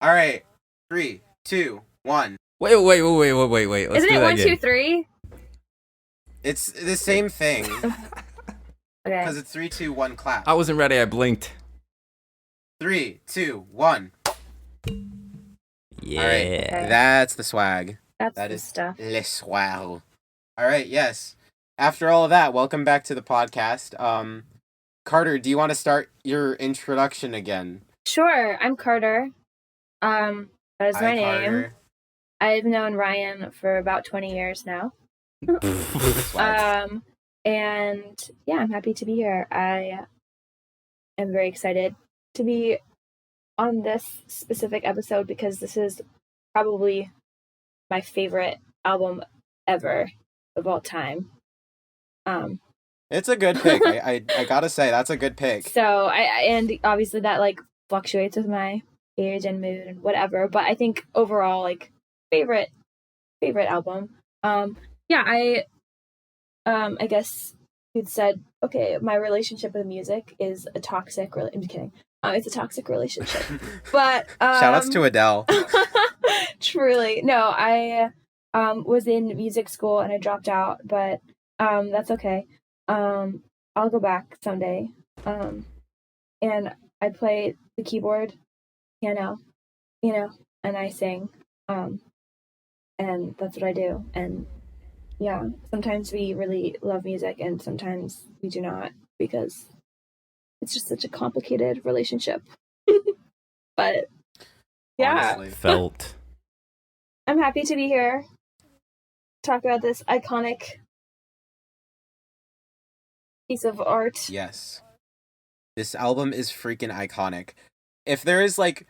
All right. 3, 2, 1. Wait. Let's Isn't do it that 1, again. 2, 3? It's the same thing. Okay. Because it's 3, 2, 1 clap. I wasn't ready. I blinked. 3, 2, 1. Yeah. All right. Okay. That's the swag. That's That the is stuff. le swag. All right. Yes. After all of that, welcome back to the podcast. Carter, do you want to start your introduction again? Sure, I'm Carter. That is my name. Carter. I've known Ryan for about 20 years now. Swag. And yeah, I'm happy to be here. I am very excited to be on this specific episode because this is probably my favorite album ever of all time. It's a good pick. I gotta say, that's a good pick. So and obviously that like fluctuates with my age and mood and whatever, but I think overall like favorite album. I guess you'd said, okay, my relationship with music is a toxic I'm just kidding. It's a toxic relationship. But shoutouts to Adele. Truly. No, I was in music school and I dropped out, but that's okay. I'll go back someday. And I play the keyboard, piano, and I sing. And that's what I do. And yeah, sometimes we really love music and sometimes we do not because it's just such a complicated relationship. But yeah. Honestly. Felt. I'm happy to be here. Talk about this iconic piece of art. Yes. This album is freaking iconic. If there is like...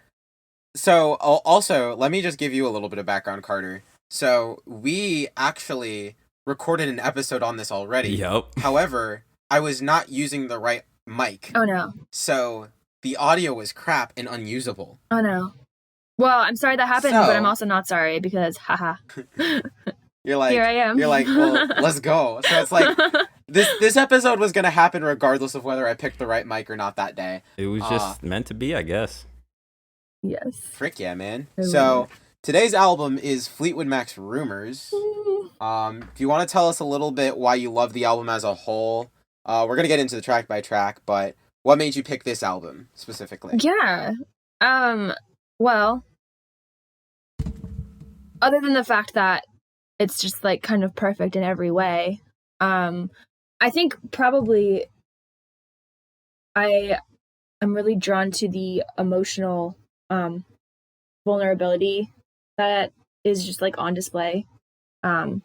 So, also, let me just give you a little bit of background, Carter. So, we actually recorded an episode on this already. Yup. However, I was not using the right mic. Oh no. So, the audio was crap and unusable. Oh no. Well, I'm sorry that happened, So- but I'm also not sorry because haha. You're like... Here I am. You're like, well, let's go. So, it's like... This episode was gonna happen regardless of whether I picked the right mic or not that day. It was just meant to be, I guess. Yes. Frick yeah, man. I love So, today's album is Fleetwood Mac's Rumours. Do you want to tell us a little bit why you love the album as a whole? We're gonna get into the track by track, but what made you pick this album specifically? Yeah. Well, other than the fact that it's just like kind of perfect in every way, I think probably I am really drawn to the emotional vulnerability that is just like on display. I'm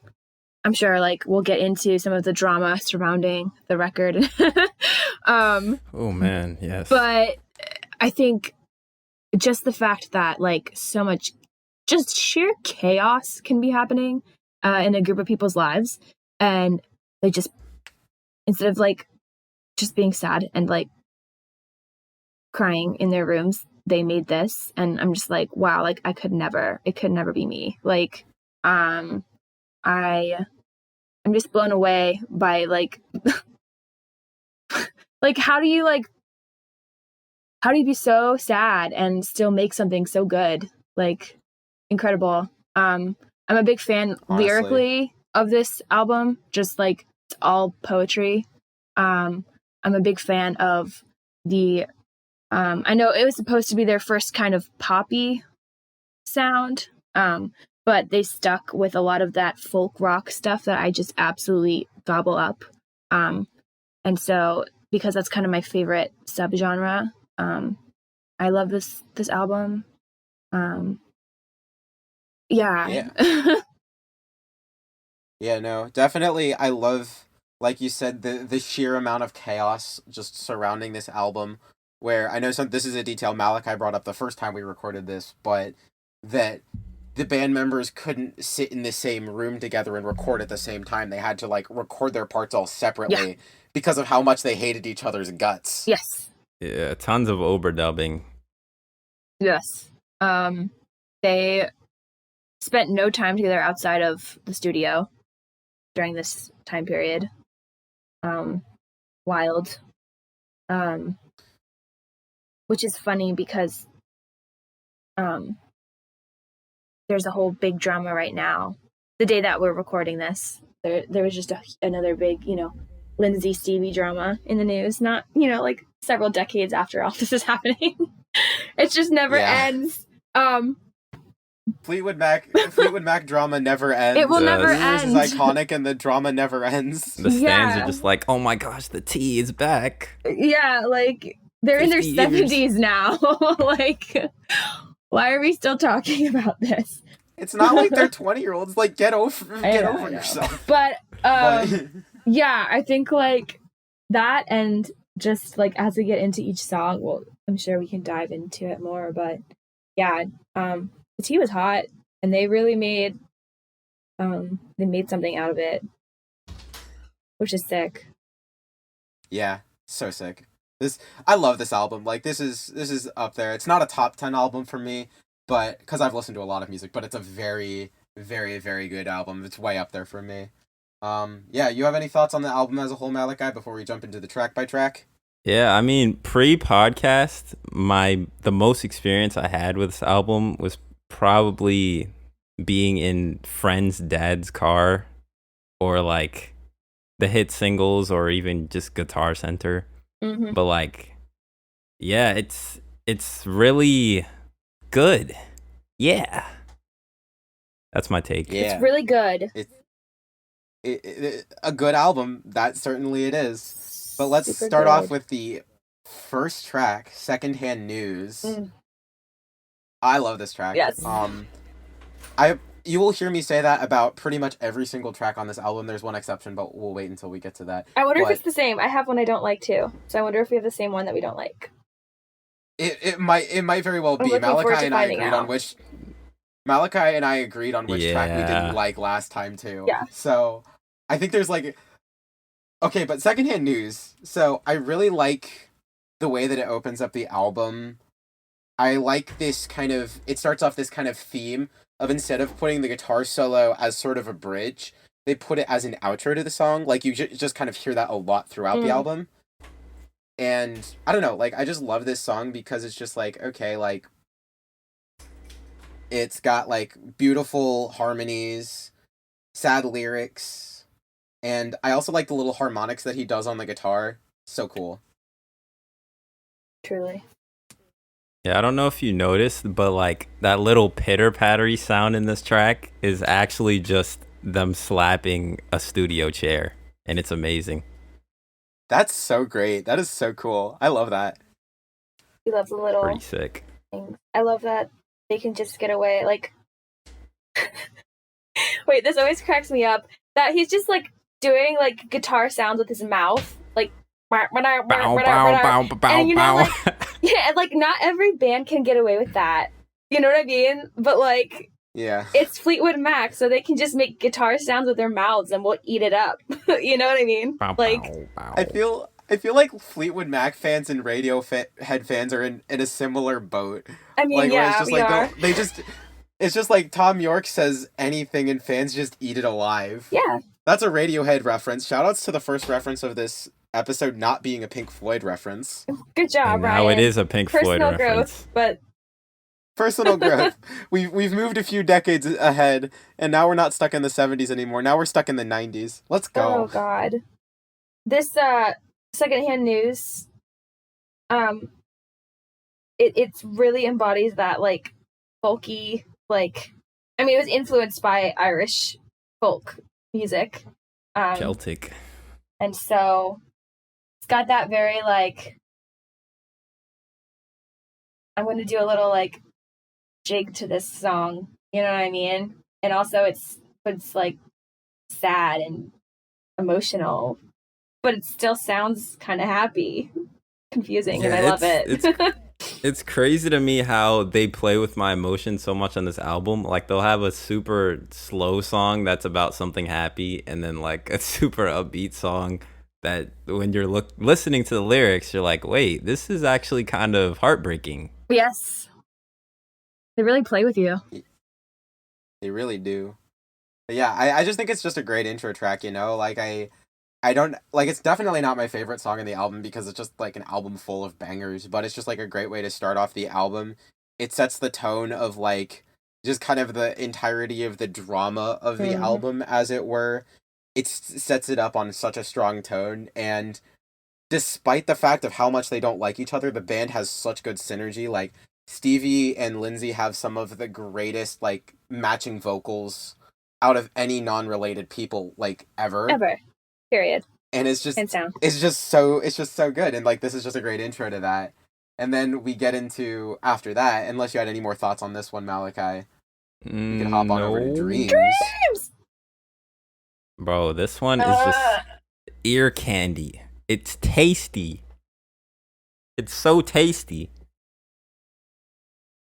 sure like we'll get into some of the drama surrounding the record. Oh man, yes. But I think just the fact that like so much just sheer chaos can be happening in a group of people's lives, and they just, instead of like just being sad and like crying in their rooms, they made this, and I'm just like, wow, like it could never be me. Like I'm just blown away by like like how do you be so sad and still make something so good? Like incredible. I'm a big fan Honestly. lyrically of this album, just like it's all poetry. I'm a big fan of the I know it was supposed to be their first kind of poppy sound, but they stuck with a lot of that folk rock stuff that I just absolutely gobble up. And so because that's kind of my favorite subgenre, I love this album. Yeah. Yeah, no, definitely. I love, like you said, the sheer amount of chaos just surrounding this album. Where I know this is a detail Malachi brought up the first time we recorded this, but that the band members couldn't sit in the same room together and record at the same time. They had to like record their parts all separately because of how much they hated each other's guts. Yes. Yeah, tons of overdubbing. Yes. They spent no time together outside of the studio during this time period. Wild. Which is funny because there's a whole big drama right now. The day that we're recording this, there was just another big, Lindsay Stevie drama in the news. Not, like several decades after all this is happening. It just never ends. Fleetwood Mac drama never ends. It will never end. Rumours is iconic and the drama never ends. The stands are just like, oh my gosh, the tea is back. Yeah, like they're in their 70s now. Like, why are we still talking about this? It's not like they're 20-year-olds. Like, get over yourself. But yeah, I think like that, and just like as we get into each song, well, I'm sure we can dive into it more. But yeah, the tea was hot, and they really made something out of it, which is sick. Yeah, so sick. I love this album. Like, this is up there. It's not a top 10 album for me, but because I've listened to a lot of music, but it's a very, very, very good album. It's way up there for me. Yeah, you have any thoughts on the album as a whole, Malachi, before we jump into the track by track? Yeah, I mean, pre-podcast, the most experience I had with this album was probably being in friend's dad's car, or like the hit singles, or even just Guitar Center. Mm-hmm. But like, yeah, it's really good. Yeah, that's my take. Yeah. It's really good. It's a good album, that certainly it is. But let's Super start good. off with the first track, Secondhand News. I love this track. Yes. You will hear me say that about pretty much every single track on this album. There's one exception, but we'll wait until we get to that. I wonder if it's the same. I have one I don't like too. So I wonder if we have the same one that we don't like. It might very well be. Malachi and I agreed on which track we didn't like last time too. Yeah. So I think there's like, okay, but Secondhand News. So I really like the way that it opens up the album. I like this it starts off this kind of theme of, instead of putting the guitar solo as sort of a bridge, they put it as an outro to the song. Like, you just kind of hear that a lot throughout the album. And I don't know, like, I just love this song because it's just like, okay, like, it's got like beautiful harmonies, sad lyrics, and I also like the little harmonics that he does on the guitar. So cool. Truly. Yeah, I don't know if you noticed, but like that little pitter-pattery sound in this track is actually just them slapping a studio chair, and it's amazing. That's so great. That is so cool. I love that. We love the little Pretty sick. things. I love that they can just get away. Like, wait, this always cracks me up. That he's just like doing like guitar sounds with his mouth, like. And you know, like, yeah, like not every band can get away with that. You know what I mean? But like, yeah, it's Fleetwood Mac, so they can just make guitar sounds with their mouths, and we'll eat it up. You know what I mean? Like, I feel like Fleetwood Mac fans and Radiohead fans are in a similar boat. I mean, like, yeah, it's just it's just like Tom York says anything and fans just eat it alive. Yeah, that's a Radiohead reference. Shoutouts to the first reference of this episode not being a Pink Floyd reference. Good job, Ryan. Now it is a Pink Floyd reference. Growth, but personal growth. We've moved a few decades ahead, and now we're not stuck in the 70s anymore. Now we're stuck in the 90s. Let's go. Oh God, this Secondhand News, it really embodies that like folky, like, I mean, it was influenced by Irish folk music, Celtic, and so it's got that very like, I'm going to do a little like jig to this song, you know what I mean? And also it's like sad and emotional, but it still sounds kind of happy, confusing, and I love it. It's crazy to me how they play with my emotions so much on this album. Like, they'll have a super slow song that's about something happy, and then like a super upbeat song that when you're listening to the lyrics, you're like, wait, this is actually kind of heartbreaking. Yes. They really play with you. They really do. But yeah, I just think it's just a great intro track, you know? Like, I don't, like, it's definitely not my favorite song in the album because it's just, like, an album full of bangers, but it's just, like, a great way to start off the album, it sets the tone of like just kind of the entirety of the drama of the album, as it were. It sets it up on such a strong tone, and despite the fact of how much they don't like each other, the band has such good synergy. Like Stevie and Lindsay have some of the greatest like matching vocals out of any non-related people like ever. Period. And it's just so good, and like this is just a great intro to that. And then we get into after that, unless you had any more thoughts on this one, Malachi, we can hop on over to Dreams. Bro, this one is just ear candy. It's tasty. It's so tasty.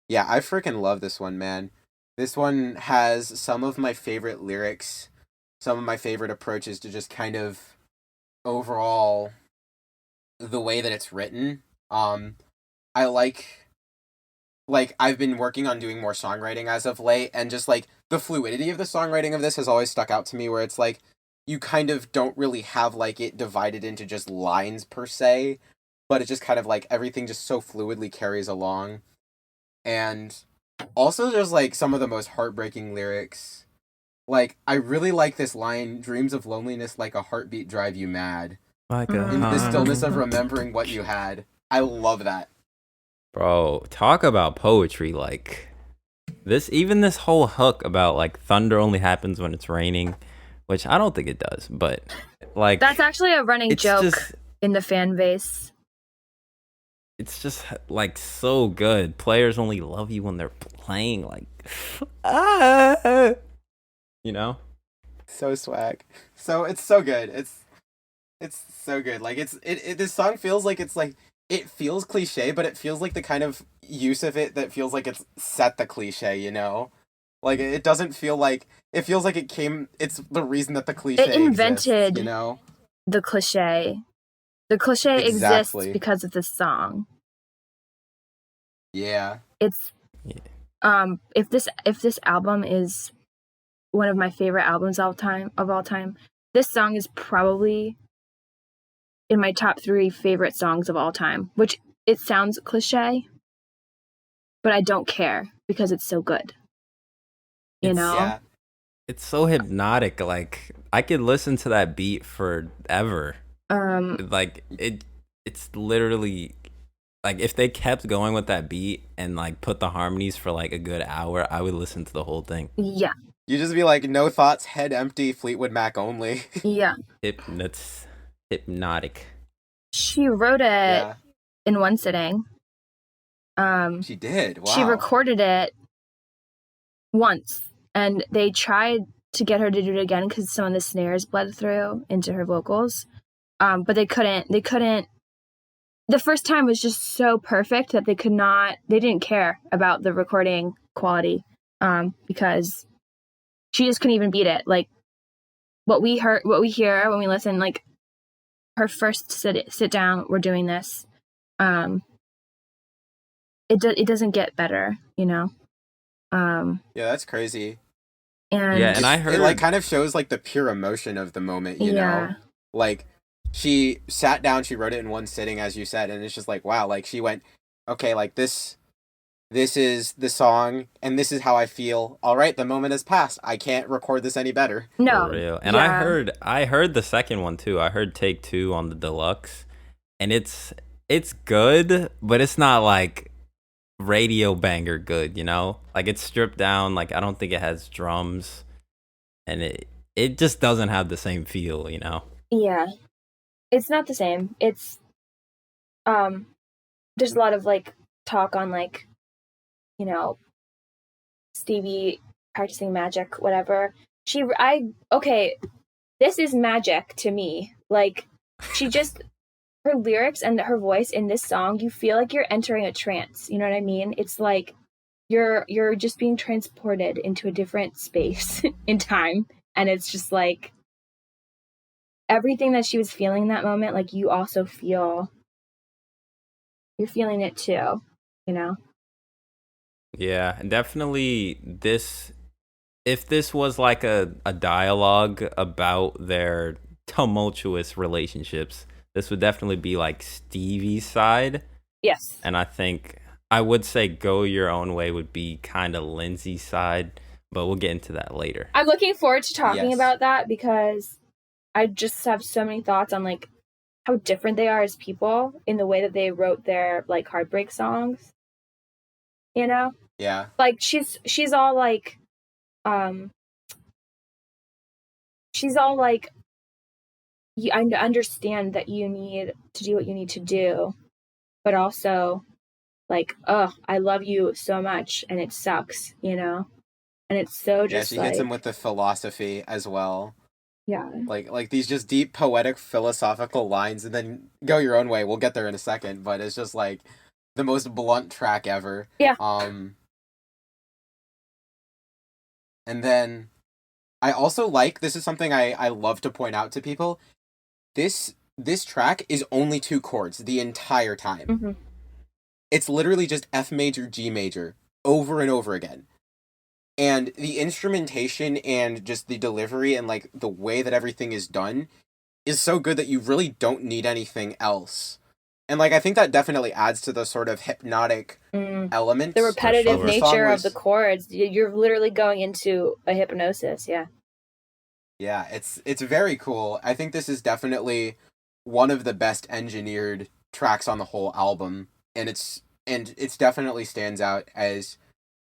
Yeah, I freaking love this one, man. This one has some of my favorite lyrics, some of my favorite approaches to just kind of overall the way that it's written. I like I've been working on doing more songwriting as of late, and just like the fluidity of the songwriting of this has always stuck out to me, where it's like you kind of don't really have like it divided into just lines per se, but it just kind of like everything just so fluidly carries along. And also there's like some of the most heartbreaking lyrics. Like, I really like this line, dreams of loneliness like a heartbeat drive you mad. Like in the stillness of remembering what you had. I love that. Bro, talk about poetry. Like, this whole hook about like thunder only happens when it's raining, which I don't think it does, but like... That's actually a running joke in the fan base. It's just like so good. Players only love you when they're playing, like... You know? So swag. So it's so good. It's so good. Like this song feels like it's like it feels cliche, but it feels like the kind of use of it that feels like it's set the cliche, you know? Like it doesn't feel like it feels like it's the reason that the cliche invented exists, you know? The cliche. The cliche exists because of this song. Yeah. It's if this album is one of my favorite albums of all time, this song is probably in my top 3 favorite songs of all time, which it sounds cliche, but I don't care because it's so good. You know? Yeah. It's so hypnotic. Like, I could listen to that beat forever. Like, it's literally... Like, if they kept going with that beat and, like, put the harmonies for, like, a good hour, I would listen to the whole thing. Yeah. You just be like, no thoughts, head empty, Fleetwood Mac only. Yeah. It's hypnotic. She wrote it in one sitting. She did. Wow. She recorded it once, and they tried to get her to do it again because some of the snares bled through into her vocals. But they couldn't. The first time was just so perfect that they didn't care about the recording quality, because she just couldn't even beat it. Like, what we hear when we listen, like, her first sit down, we're doing this. It doesn't get better, you know? Yeah, that's crazy. And I heard... It, like, kind of shows, like, the pure emotion of the moment, you know? Like, she sat down, she wrote it in one sitting, as you said, and it's just like, wow, like, she went, okay, like, this is the song, and this is how I feel. All right, the moment has passed. I can't record this any better. No. For real. And I heard the second one, too. I heard Take 2 on the deluxe, and it's good, but it's not, like, radio banger good, you know? Like, it's stripped down. Like, I don't think it has drums, and it just doesn't have the same feel, you know? Yeah. It's not the same. It's there's a lot of like talk on like, you know, Stevie practicing magic, whatever. This is magic to me. Like, her lyrics and her voice in this song, you feel like you're entering a trance. You know what I mean? It's like you're just being transported into a different space in time, and it's just like everything that she was feeling in that moment, like, you also you're feeling it too, you know? Yeah, definitely if this was like a dialogue about their tumultuous relationships, this would definitely be like Stevie's side. Yes. And I think I would say Go Your Own Way would be kind of Lindsay's side, but we'll get into that later. I'm looking forward to talking Yes. about that because I just have so many thoughts on like how different they are as people in the way that they wrote their like heartbreak songs. You know? Yeah. Like she's all like she's all like I understand that you need to do what you need to do, but also like, oh, I love you so much and it sucks, you know? And it's so just Yeah, she like, hits him with the philosophy as well. yeah. Like these just deep poetic philosophical lines, and then Go Your Own Way. We'll get there in a second, but it's just like the most blunt track ever. Yeah. And then I also like, this is something I love to point out to people. This track is only 2 chords the entire time. Mm-hmm. It's literally just F major, G major over and over again. And the instrumentation and just the delivery and like the way that everything is done is so good that you really don't need anything else. And like I think that definitely adds to the sort of hypnotic element. The repetitive nature of the was, chords. You're literally going into a hypnosis, yeah. Yeah, it's very cool. I think this is definitely one of the best engineered tracks on the whole album, and it's definitely stands out as,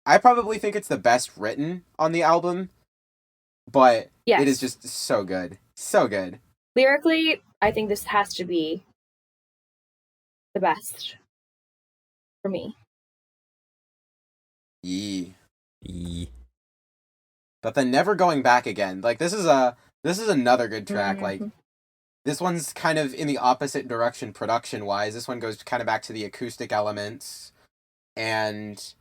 I probably think it's the best written on the album, but yes. It is just so good. So good. Lyrically, I think this has to be the best for me. Yee. Yee. But then Never Going Back Again. Like this is another good track. Like this one's kind of in the opposite direction production-wise. This one goes kind of back to the acoustic elements, and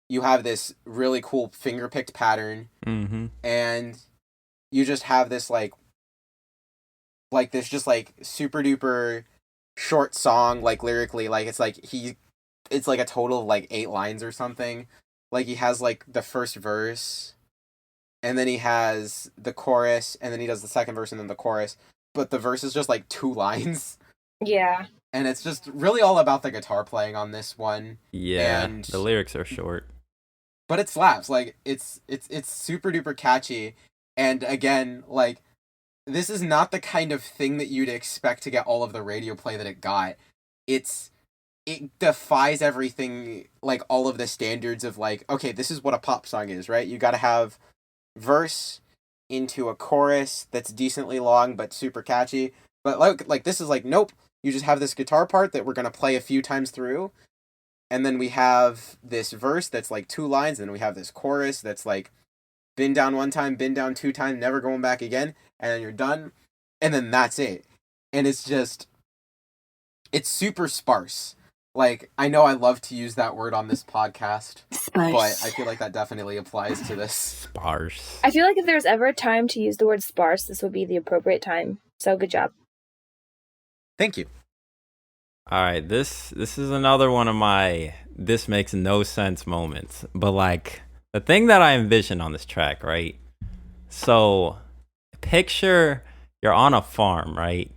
you have this really cool finger-picked pattern, and you just have this like this just like super duper short song, like lyrically, like it's like it's like a total of like 8 lines or something. Like he has like the first verse, and then he has the chorus, and then he does the second verse and then the chorus, but the verse is just like 2 lines. Yeah. And it's just really all about the guitar playing on this one. Yeah, and the lyrics are short, but it slaps. Like it's super duper catchy, and again, like this is not the kind of thing that you'd expect to get all of the radio play that it got. It defies everything, like all of the standards of like, okay, this is what a pop song is, right? You got to have verse into a chorus that's decently long but super catchy. But like this is like, nope, you just have this guitar part that we're going to play a few times through, and then we have this verse that's like 2 lines, and then we have this chorus that's like been down 1 time, been down 2 times, never going back again, and then you're done, and then that's it. And it's super sparse. Like, I know I love to use that word on this podcast, sparse, but I feel like that definitely applies to this. Sparse. I feel like if there's ever a time to use the word sparse, this would be the appropriate time. So good job. Thank you. All right, this is another one of my this makes no sense moments. But like the thing that I envision on this track, right? So picture you're on a farm, right?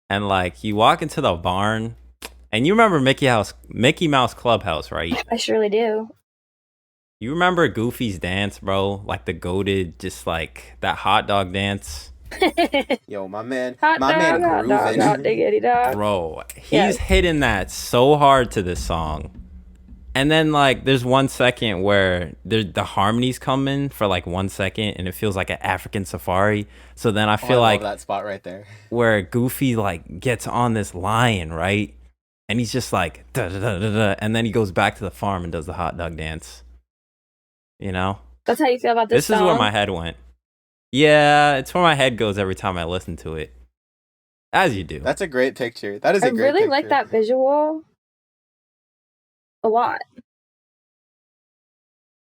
And like you walk into the barn, and you remember Mickey Mouse Clubhouse, right? I surely do. You remember Goofy's dance, bro? Like the goated, just like that hot dog dance. Yo, my man grooving. Diggity dog. Bro, he's hitting that so hard to this song. And then like there's 1 second where the harmonies come in for like 1 second, and it feels like an African safari. So then I feel I like love that spot right there, where Goofy like gets on this lion, right? And he's just like da, da, da, da, da, and then he goes back to the farm and does the hot dog dance. You know? That's how you feel about this song? This is where my head went. Yeah, it's where my head goes every time I listen to it. As you do. That's a great picture. That is a great picture. I really picture. like that visual a lot.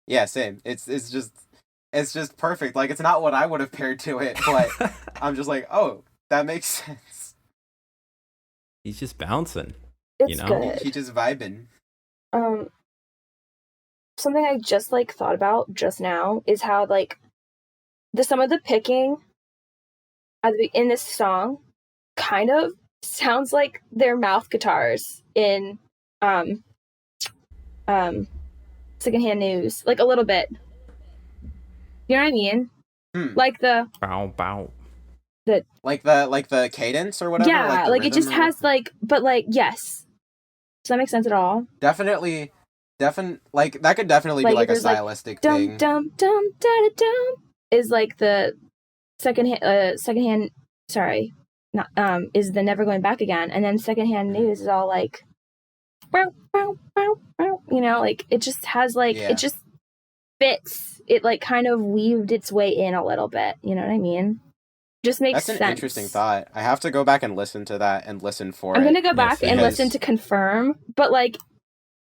Yeah, same. It's just perfect. Like, it's not what I would have paired to it, but I'm just like, oh, that makes sense. He's just bouncing. It's you know? good. He just vibing. Something I just like thought about just now is how like some of the picking in this song kind of sounds like their mouth guitars in Secondhand News, like a little bit. You know what I mean? Like the bow bow. Like the cadence or whatever. Yeah, like it just has like, but like yes. Does that make sense at all? Definitely, like that could definitely be like a stylistic thing. Dum dum da da dum is like the secondhand. Sorry, not is the Never Going Back Again, and then Secondhand News is all like, bow, bow, bow, bow, you know, like it just has like it just fits. It like kind of weaved its way in a little bit. You know what I mean? Just makes sense. That's an interesting thought. I have to go back and listen to that and listen for it. I'm gonna go back and listen to confirm, but like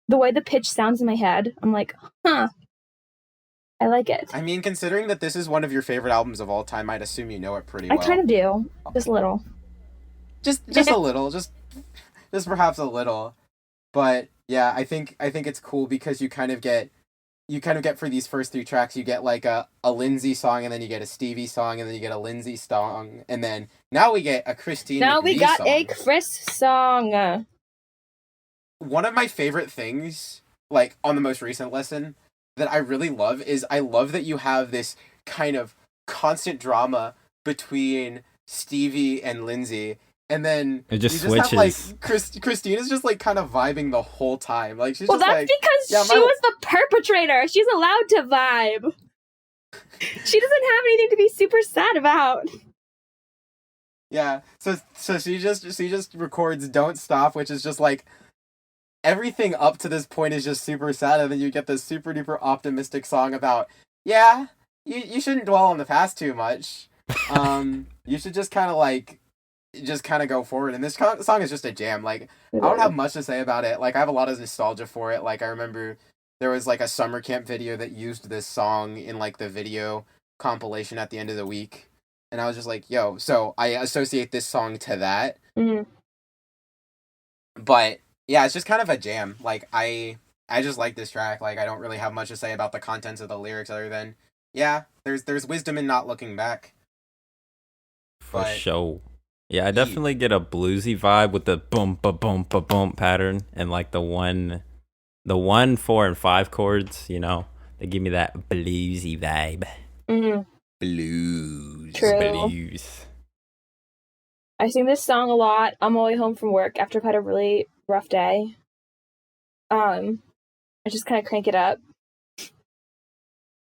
the way the pitch sounds in my head, I'm like, huh. I like it. I mean, considering that this is one of your favorite albums of all time, I'd assume you know it pretty well. I kind of do. Just a little. Just a little. Just perhaps a little. But yeah, I think it's cool because you kind of get for these first 3 tracks, you get like a Lindsay song, and then you get a Stevie song, and then you get a Lindsay song, and then now we get a Christine Now McVie we got song. a Chris song. One of my favorite things, like on the most recent listen, that I really love is I love that you have this kind of constant drama between Stevie and Lindsay. And then it just switches. Have, like, Christine is just like kind of vibing the whole time. Like she's well, just that's because she was the perpetrator. She's allowed to vibe. She doesn't have anything to be super sad about. Yeah. So she just records "Don't Stop," which is just like everything up to this point is just super sad, and then you get this super duper optimistic song about you shouldn't dwell on the past too much. You should just kind of go forward, and this song is just a jam. Like, I don't have much to say about it. Like, I have a lot of nostalgia for it. Like, I remember there was like a summer camp video that used this song in like the video compilation at the end of the week, and I was just like, yo, so I associate this song to that. But yeah, it's just kind of a jam. Like, I just like this track. Like, I don't really have much to say about the contents of the lyrics other than there's wisdom in not looking back. For sure. Yeah, I definitely get a bluesy vibe with the boom, ba boom, ba boom pattern, and like the 1, 4, and 5 chords. You know, they give me that bluesy vibe. Blues. True. Blues. I sing this song a lot on my way home from work after I've had a really rough day. I just kind of crank it up.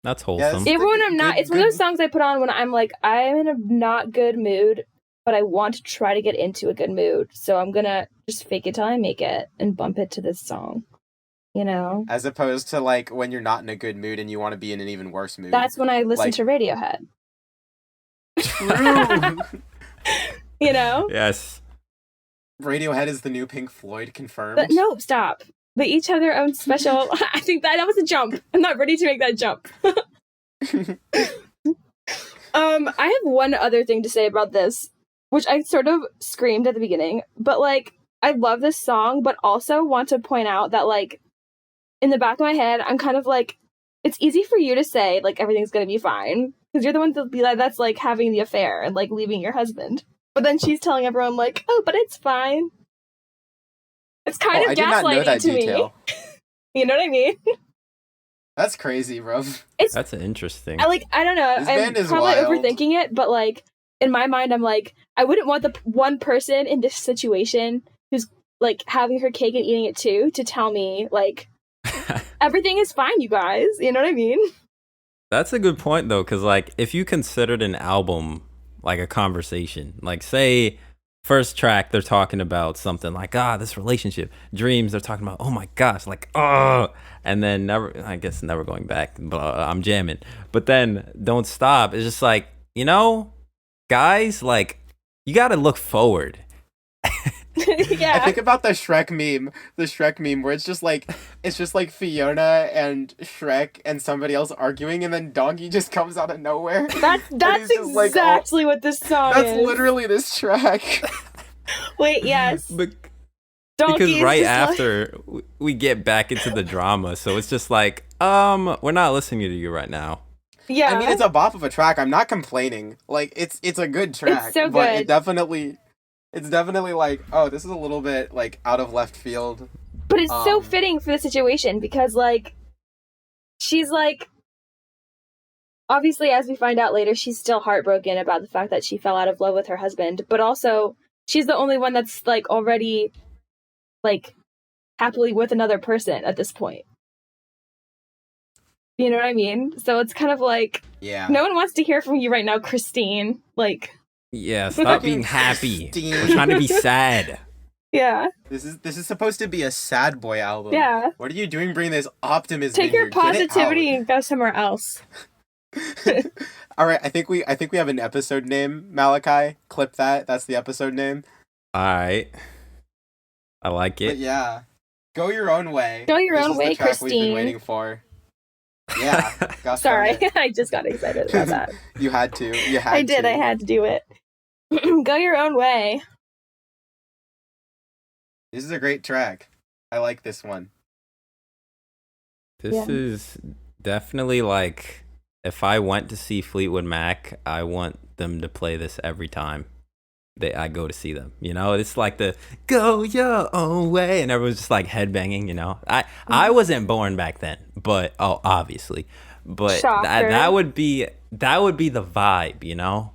That's wholesome. Even when I'm not, it's one of those songs I put on when I'm like, I'm in a not good mood, but I want to try to get into a good mood. So I'm gonna just fake it till I make it and bump it to this song. You know? As opposed to like when you're not in a good mood and you want to be in an even worse mood. That's when I listen to Radiohead. True. You know? Yes. Radiohead is the new Pink Floyd, confirmed. But no, stop. They each have their own special. I think that was a jump. I'm not ready to make that jump. I have one other thing to say about this, which I sort of screamed at the beginning, but like, I love this song, but also want to point out that like, in the back of my head, I'm kind of like, it's easy for you to say like everything's gonna be fine because you're the one that's like having the affair and like leaving your husband, but then she's telling everyone like, oh, but it's fine. It's kind of gaslighting to me. You know what I mean? That's crazy, bro. That's interesting. I don't know. I'm probably overthinking it, but like in my mind, I'm like, I wouldn't want the one person in this situation who's like having her cake and eating it too to tell me like everything is fine, you guys. You know what I mean? That's a good point though, because like if you considered an album like a conversation, like say first track they're talking about something like this relationship, Dreams they're talking about oh my gosh like and then never going back, I'm jamming, but then Don't Stop is just like, you know, guys, like you got to look forward. Yeah. I think about the Shrek meme where it's just like Fiona and Shrek and somebody else arguing, and then Donkey just comes out of nowhere. That's exactly what this song is. That's literally this track. Wait, yes. Because right after we get back into the drama, so it's just like, we're not listening to you right now. Yeah. I mean, it's a bop of a track. I'm not complaining. Like, it's a good track. It's so but good. it's definitely like, oh, this is a little bit like out of left field. But it's so fitting for the situation because, like, she's like, obviously, as we find out later, she's still heartbroken about the fact that she fell out of love with her husband, but also she's the only one that's, like, already, like, happily with another person at this point. You know what I mean? So it's kind of like, no one wants to hear from you right now, Christine. Like, yeah, stop being happy. We're trying to be sad. Yeah. This is supposed to be a sad boy album. Yeah. What are you doing bringing this optimism Take in your here? Get it positivity out. and go somewhere else. All right, I think we have an episode name, Malachi. Clip that. That's the episode name. All right. I like it. But yeah. Go your own way. Go your This own is way, the track Christine. We've been waiting for. Yeah. Sorry, I just got excited about that. You had to. I did. I had to do it. Go your own way. This is a great track. I like this one. This is definitely like, if I went to see Fleetwood Mac, I want them to play this every time I go to see them. You know, it's like the go your own way, and everyone's just like headbanging. You know, I wasn't born back then, but obviously, but that would be the vibe. You know,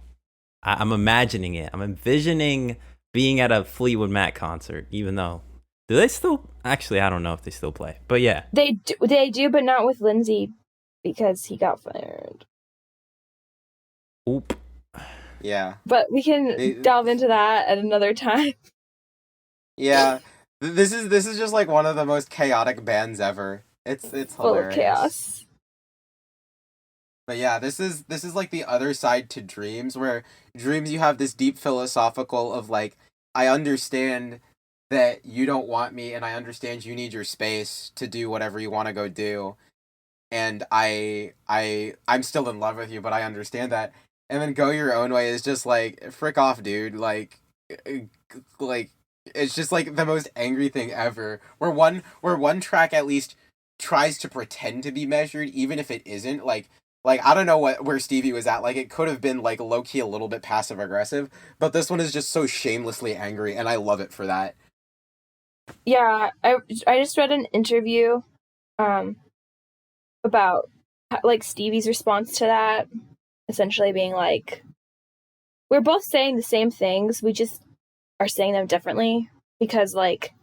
I'm imagining it. I'm envisioning being at a Fleetwood Mac concert, even though. Do they still? Actually, I don't know if they still play. But yeah. They do, but not with Lindsay because he got fired. Oop. Yeah. But we can delve into that at another time. Yeah. This is just like one of the most chaotic bands ever. It's hilarious. Full of chaos. But yeah, this is like the other side to Dreams, where Dreams you have this deep philosophical of like, I understand that you don't want me, and I understand you need your space to do whatever you want to go do, and I'm still in love with you, but I understand that. And then Go Your Own Way is just like, frick off, dude. Like it's just like the most angry thing ever. Where one track at least tries to pretend to be measured, even if it isn't. Like I don't know where Stevie was at. Like, it could have been like low key a little bit passive aggressive, but this one is just so shamelessly angry, and I love it for that. Yeah, I just read an interview about like Stevie's response to that, essentially being like, we're both saying the same things, we just are saying them differently because like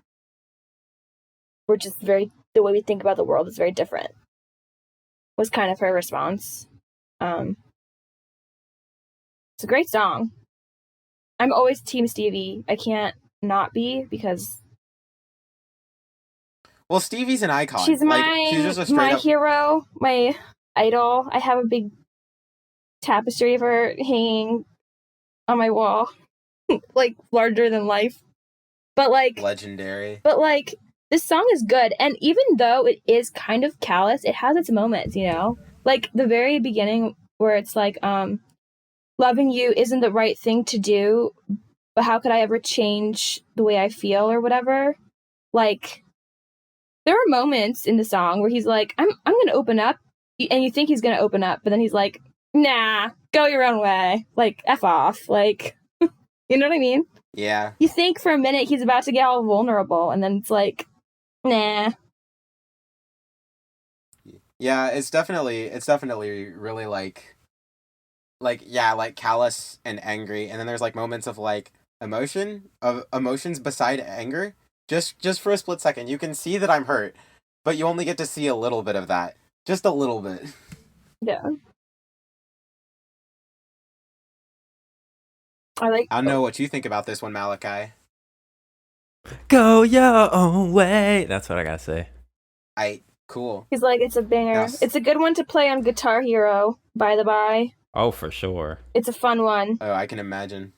we're just the way we think about the world is very different, was kind of her response. It's a great song. I'm always team Stevie. I can't not be because well, Stevie's an icon. She's she's just a straight up hero, my idol. I have a big tapestry of her hanging on my wall, like larger than life. But like legendary. But like this song is good, and even though it is kind of callous, it has its moments. You know, like the very beginning where it's like, loving you isn't the right thing to do, but how could I ever change the way I feel or whatever? Like. There are moments in the song where he's like, I'm gonna open up, and you think he's gonna open up, but then he's like, nah, go your own way, like F off, like, you know what I mean? Yeah. You think for a minute he's about to get all vulnerable, and then it's like, nah. Yeah, it's definitely really like callous and angry, and then there's like moments of like emotions beside anger. Just for a split second, you can see that I'm hurt, but you only get to see a little bit of that. Just a little bit. Yeah. I don't know what you think about this one, Malachi. Go your own way. That's what I gotta say. Cool. He's like, it's a banger. Yes. It's a good one to play on Guitar Hero, by the by. Oh, for sure. It's a fun one. Oh, I can imagine.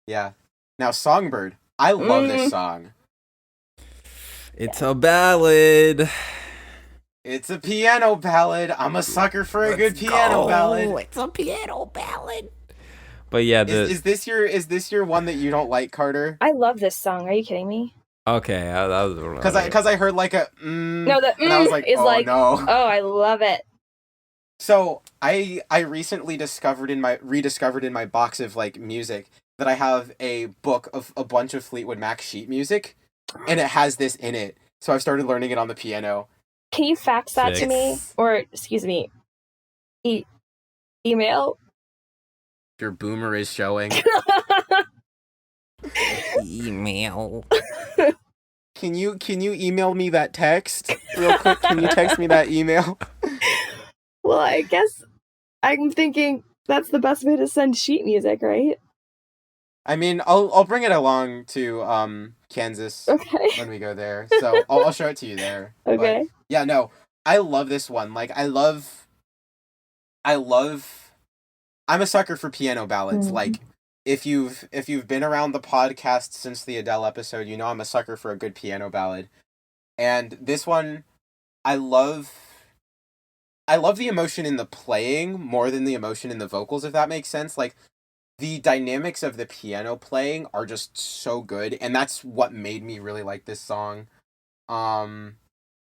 Yeah. Now, Songbird. I love this song. It's a ballad. It's a piano ballad. I'm a sucker for a good piano ballad. It's a piano ballad. But yeah, is this your one that you don't like, Carter? I love this song. Are you kidding me? Okay, that was because I heard like a no, the and I was like, is oh like, no. Oh, I love it. So I recently rediscovered in my box of like music that I have a book of a bunch of Fleetwood Mac sheet music, and it has this in it. so I've started learning it on the piano. Can you fax that to me? It's- Or, excuse me, email? Your boomer is showing. Email. Can you email me that text real quick? Can you text me that email? Well, I guess I'm thinking that's the best way to send sheet music, right? I mean, I'll bring it along to Kansas Okay. when we go there, so I'll show it to you there. Okay. But, yeah, no, I love this one. Like, I love. I'm a sucker for piano ballads. Like, if you've been around the podcast since the Adele episode, you know I'm a sucker for a good piano ballad. And this one, I love the emotion in the playing more than the emotion in the vocals, if that makes sense. Like, the dynamics of the piano playing are just so good, and that's what made me really like this song.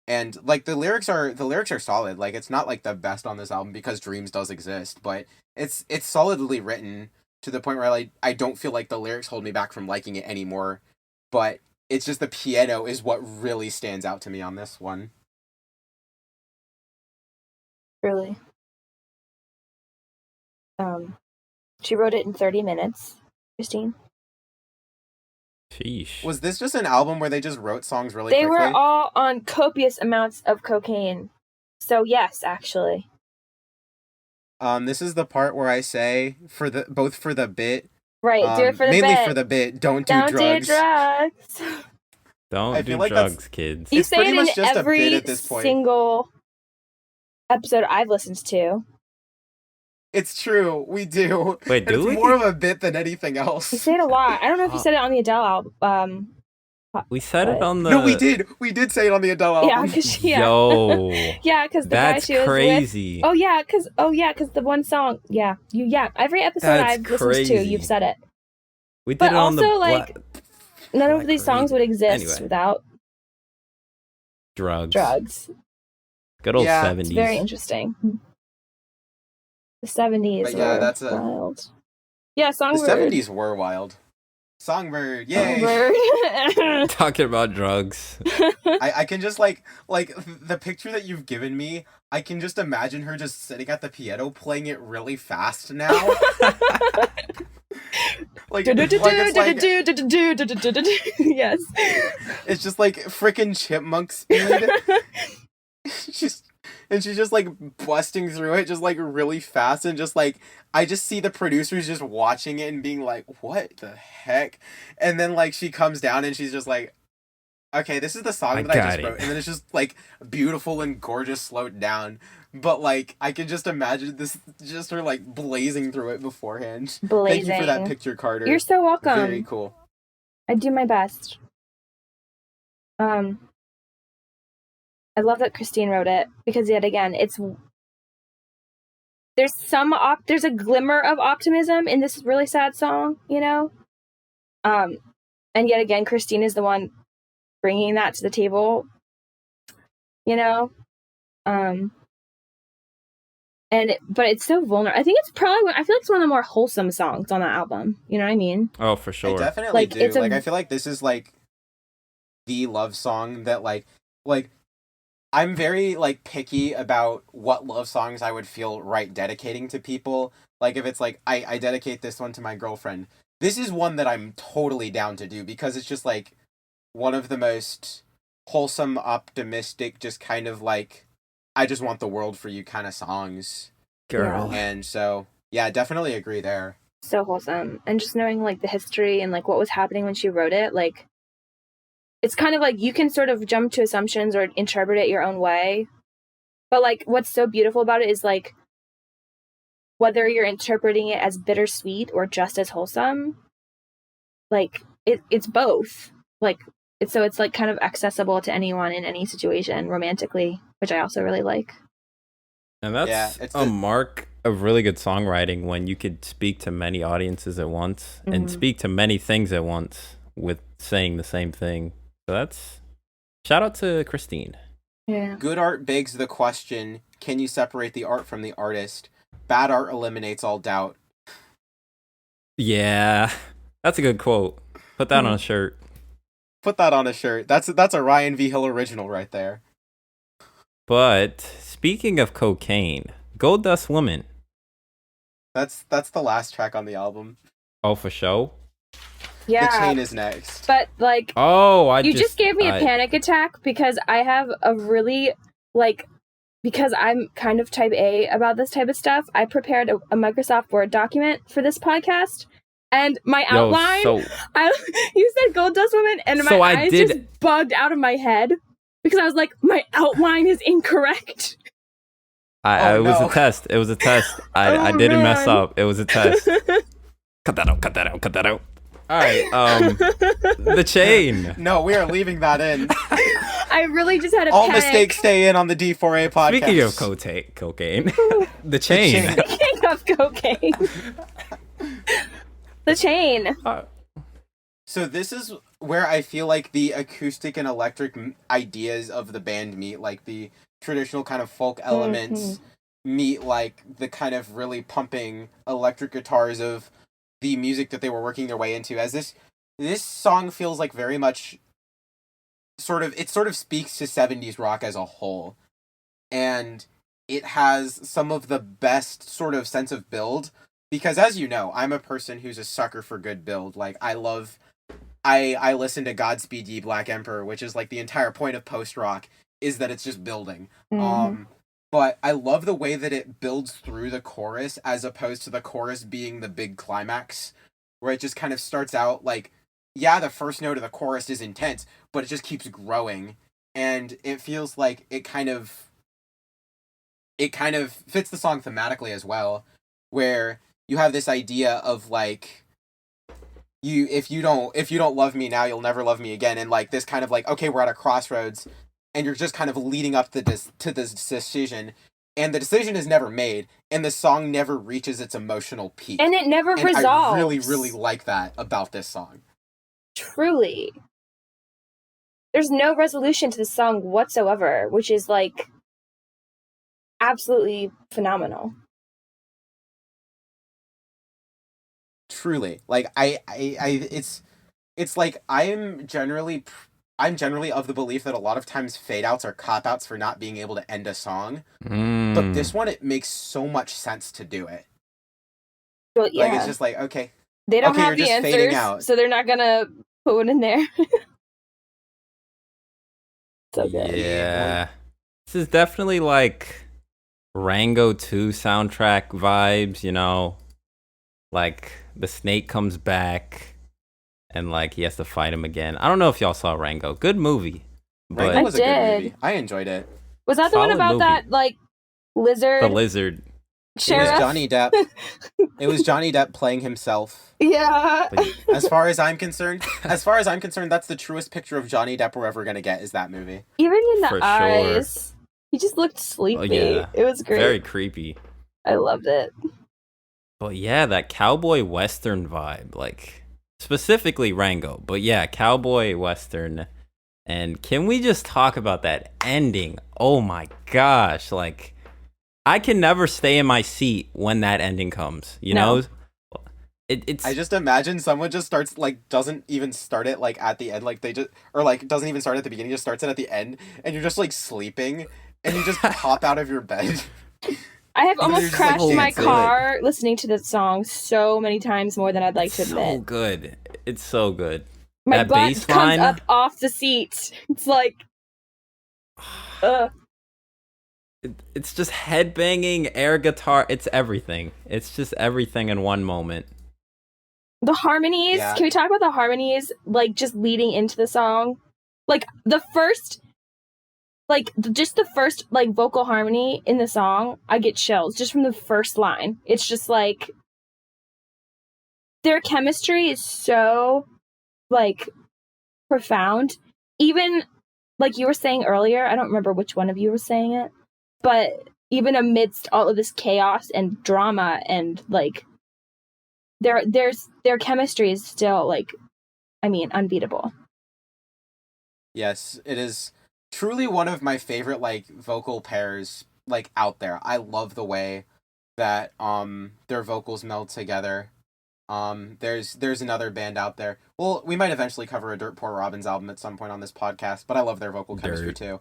And like the lyrics are solid. Like, it's not like the best on this album because Dreams does exist, but it's solidly written to the point where I don't feel like the lyrics hold me back from liking it anymore. But it's just the piano is what really stands out to me on this one. Really. She wrote it in 30 minutes, Christine. Sheesh. Was this just an album where they just wrote songs really They quickly? were all on copious amounts of cocaine. So yes, actually. This is the part where I say both for the bit. Right, do it for the mainly bit. for the bit. Don't do Don't drugs. do drugs. Don't I do feel like drugs, kids. You It's say pretty it in much just a every bit at this point. single episode I've listened to. It's true, we do. Wait, And do it's we? more of a bit than anything else. You say it a lot. I don't know if you said it on the Adele album. We said it but- on the. No, we did. We did say it on the Adele album. Yeah, because Yo. yeah, because the guy That's she was with. crazy. Oh yeah, because the one song. Yeah, every episode That's I've listened to, crazy. you've said it. We did But it on the also, like, none of Black these songs Parade. would exist Anyway. without drugs. drugs. Good old Yeah, 70s. It's very interesting. The 70s But yeah, were that's a- wild. Yeah, The Songbird. 70s were wild. Songbird, yay! Songbird. Talking about drugs. I can just like the picture that you've given me, I can just imagine her just sitting at the piano playing it really fast now. like Yes. it's just like freaking chipmunk speed. she's just like busting through it just like really fast, and just like I just see the producers just watching it and being like, what the heck? And then like she comes down and she's just like, okay, this is the song that I just wrote. And then it's just like beautiful and gorgeous slowed down. But like I can just imagine this, just her like blazing through it beforehand. Blazing. Thank you for that picture, Carter. You're so welcome. Very cool. I do my best. I love that Christine wrote it because yet again, there's a glimmer of optimism in this really sad song, you know? And yet again, Christine is the one bringing that to the table, you know? But it's so vulnerable. I think it's probably, I feel like it's one of the more wholesome songs on that album. You know what I mean? Oh, for I sure. definitely Like, do. it's a- Like I feel like this is like the love song that like I'm very like picky about what love songs I would feel right dedicating to people. Like if it's like I dedicate this one to my girlfriend. This is one that I'm totally down to do because it's just like one of the most wholesome, optimistic, just kind of like I just want the world for you kind of songs. Girl. And so yeah, definitely agree there. So wholesome. And just knowing like the history and like what was happening when she wrote it, like it's kind of like you can sort of jump to assumptions or interpret it your own way. But like what's so beautiful about it is like whether you're interpreting it as bittersweet or just as wholesome, like it's both. Like it's like kind of accessible to anyone in any situation romantically, which I also really like. And that's Yeah, it's a mark of really good songwriting when you could speak to many audiences at once and speak to many things at once with saying the same thing. So that's shout out to Christine. Yeah. Good art begs the question, can you separate the art from the artist? Bad art eliminates all doubt. Yeah, that's a good quote. Put that on a shirt. Put that on a shirt. That's a Ryan V. Hill original right there. But speaking of cocaine, Gold Dust Woman. That's the last track on the album. Oh, for sure. Yeah. The Chain is next. But like, you just gave me a panic attack because I have a really because I'm kind of type A about this type of stuff. I prepared a Microsoft Word document for this podcast, and my outline. You said Gold Dust Woman, and my eyes just bugged out of my head because I was like, my outline is incorrect. It was a test. It was a test. I didn't mess up. It was a test. Cut that out. All right. The Chain. No, we are leaving that in. I really just had a All panic. Mistakes stay in on the D4A podcast. Speaking of cocaine, The Chain. Speaking of cocaine. The Chain. So this is where I feel like the acoustic and electric ideas of the band meet, like the traditional kind of folk elements meet like the kind of really pumping electric guitars of the music that they were working their way into. As this song feels like very much sort of speaks to 70s rock as a whole. And it has some of the best sort of sense of build, because as you know, I'm a person who's a sucker for good build. Like I listen to Godspeed Ye Black Emperor, which is like the entire point of post rock is that it's just building. But I love the way that it builds through the chorus as opposed to the chorus being the big climax, where it just kind of starts out like, yeah, the first note of the chorus is intense, but it just keeps growing, and it feels like it kind of fits the song thematically as well, where you have this idea of like, if you don't love me now, you'll never love me again, and like this kind of like, okay, we're at a crossroads, and you're just kind of leading up to this decision, and the decision is never made, and the song never reaches its emotional peak, and it never resolves. I really, really like that about this song. Truly, there's no resolution to the song whatsoever, which is like absolutely phenomenal. Truly, like it's like I'm generally of the belief that a lot of times fade outs are cop outs for not being able to end a song, but this one, it makes so much sense to do it. Well, yeah. Like it's just like, okay, they don't have the answers, so they're not gonna put one in there. So good. Yeah, this is definitely like Rango 2 soundtrack vibes, you know, like the snake comes back and like he has to fight him again. I don't know if y'all saw Rango. Good movie. But Rango was a good movie. I enjoyed it. Was that the one about that like lizard? The lizard. Sheriff? It was Johnny Depp. It was Johnny Depp playing himself. Yeah. As far as I'm concerned, that's the truest picture of Johnny Depp we're ever gonna get, is that movie. Even in the eyes. Sure. He just looked sleepy. Oh, yeah. It was great. Very creepy. I loved it. But yeah, that cowboy western vibe, like specifically Rango, but yeah, cowboy western. And can we just talk about that ending? Oh my gosh, like I can never stay in my seat when that ending comes, you know? It's I just imagine someone just starts like doesn't even start it like at the end, like they just, or like doesn't even start at the beginning, just starts it at the end, and you're just like sleeping and you just pop out of your bed. I have almost crashed my car listening to this song so many times more than I'd like to admit. So good. It's so good. My butt comes up off the seat. It's like, It's just headbanging, air guitar. It's everything. It's just everything in one moment. The harmonies. Yeah. Can we talk about the harmonies? Like just leading into the song, like the first, like just the first like vocal harmony in the song. I get chills just from the first line. It's just like their chemistry is so like profound. Even like you were saying earlier, I don't remember which one of you was saying it, but even amidst all of this chaos and drama and like their chemistry is still like, I mean, unbeatable. Yes, it is truly one of my favorite like vocal pairs like out there. I love the way that their vocals meld together. There's another band out there. Well, we might eventually cover a Dirt Poor Robins album at some point on this podcast, but I love their vocal chemistry too.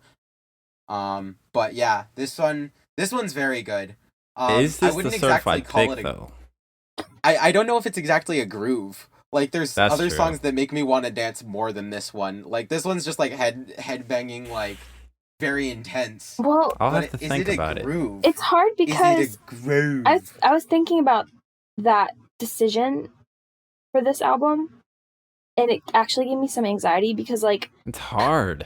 But yeah, this one's very good. Is I this the wouldn't exactly certified call thick it though? I don't know if it's exactly a groove. Like there's That's other true. songs that make me want to dance more than this one. Like this one's just like head banging, like very intense. Well, I'll But have to is think it a about it. groove? it's hard Is it because a groove? I was thinking about that decision for this album, and it actually gave me some anxiety because like It's hard.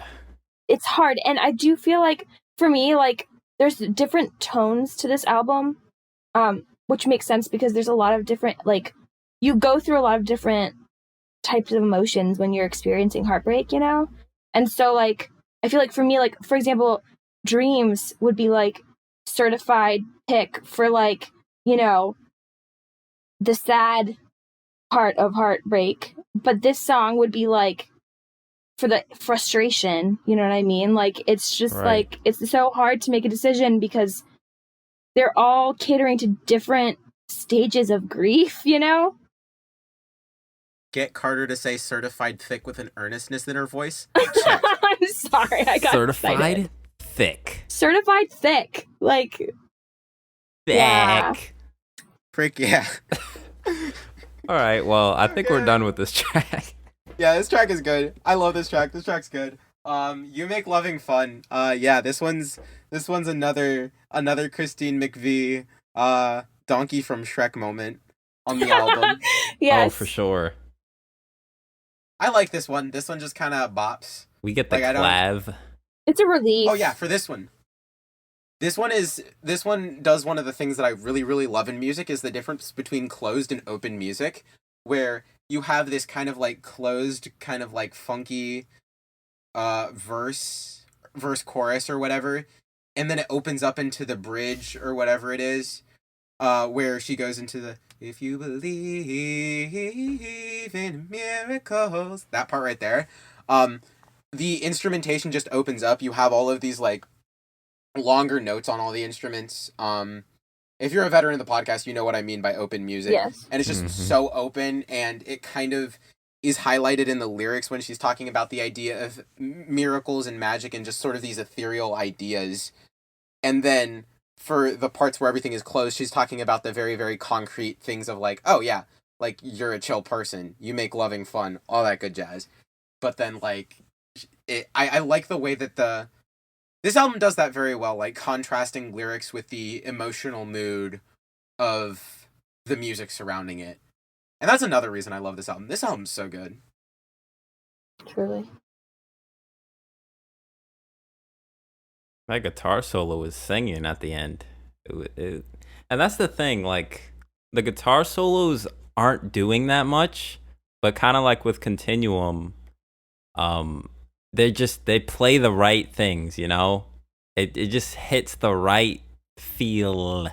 it's hard, and I do feel like for me like there's different tones to this album, which makes sense because there's a lot of different like you go through a lot of different types of emotions when you're experiencing heartbreak, you know? And so like I feel like for me, like for example, Dreams would be like certified pick for like, you know, the sad part of heartbreak. But this song would be like for the frustration, you know what I mean? Like it's just Right. like it's so hard to make a decision because they're all catering to different stages of grief, you know? Get Carter to say certified thick with an earnestness in her voice. Check. I'm sorry, I got Certified excited. thick. Certified thick. Like Thick. Yeah. Frick yeah. All right. Well, I think we're done with this track. Yeah, this track is good. I love this track. This track's good. You make loving fun. Yeah, this one's another Christine McVie donkey from Shrek moment on the album. yes. Oh, for sure. I like this one. This one just kind of bops. We get the Like, I don't- clav. It's a relief. Oh yeah, for this one. This one does one of the things that I really, really love in music is the difference between closed and open music, where you have this kind of like closed, kind of like funky verse chorus or whatever, and then it opens up into the bridge or whatever it is, where she goes into the if you believe in miracles, that part right there. The instrumentation just opens up. You have all of these like longer notes on all the instruments. If you're a veteran of the podcast, you know what I mean by open music. Yes. And it's just Mhm. so open, and it kind of is highlighted in the lyrics when she's talking about the idea of miracles and magic and just sort of these ethereal ideas. And then for the parts where everything is closed, she's talking about the very, very concrete things of like, oh yeah, like you're a chill person, you make loving fun, all that good jazz. But then like, I like the way that this album does that very well, like contrasting lyrics with the emotional mood of the music surrounding it. And that's another reason I love this album. This album's so good. Truly. That guitar solo was singing at the end. And that's the thing, like, the guitar solos aren't doing that much, but kind of like with Continuum, they play the right things, you know? It just hits the right feel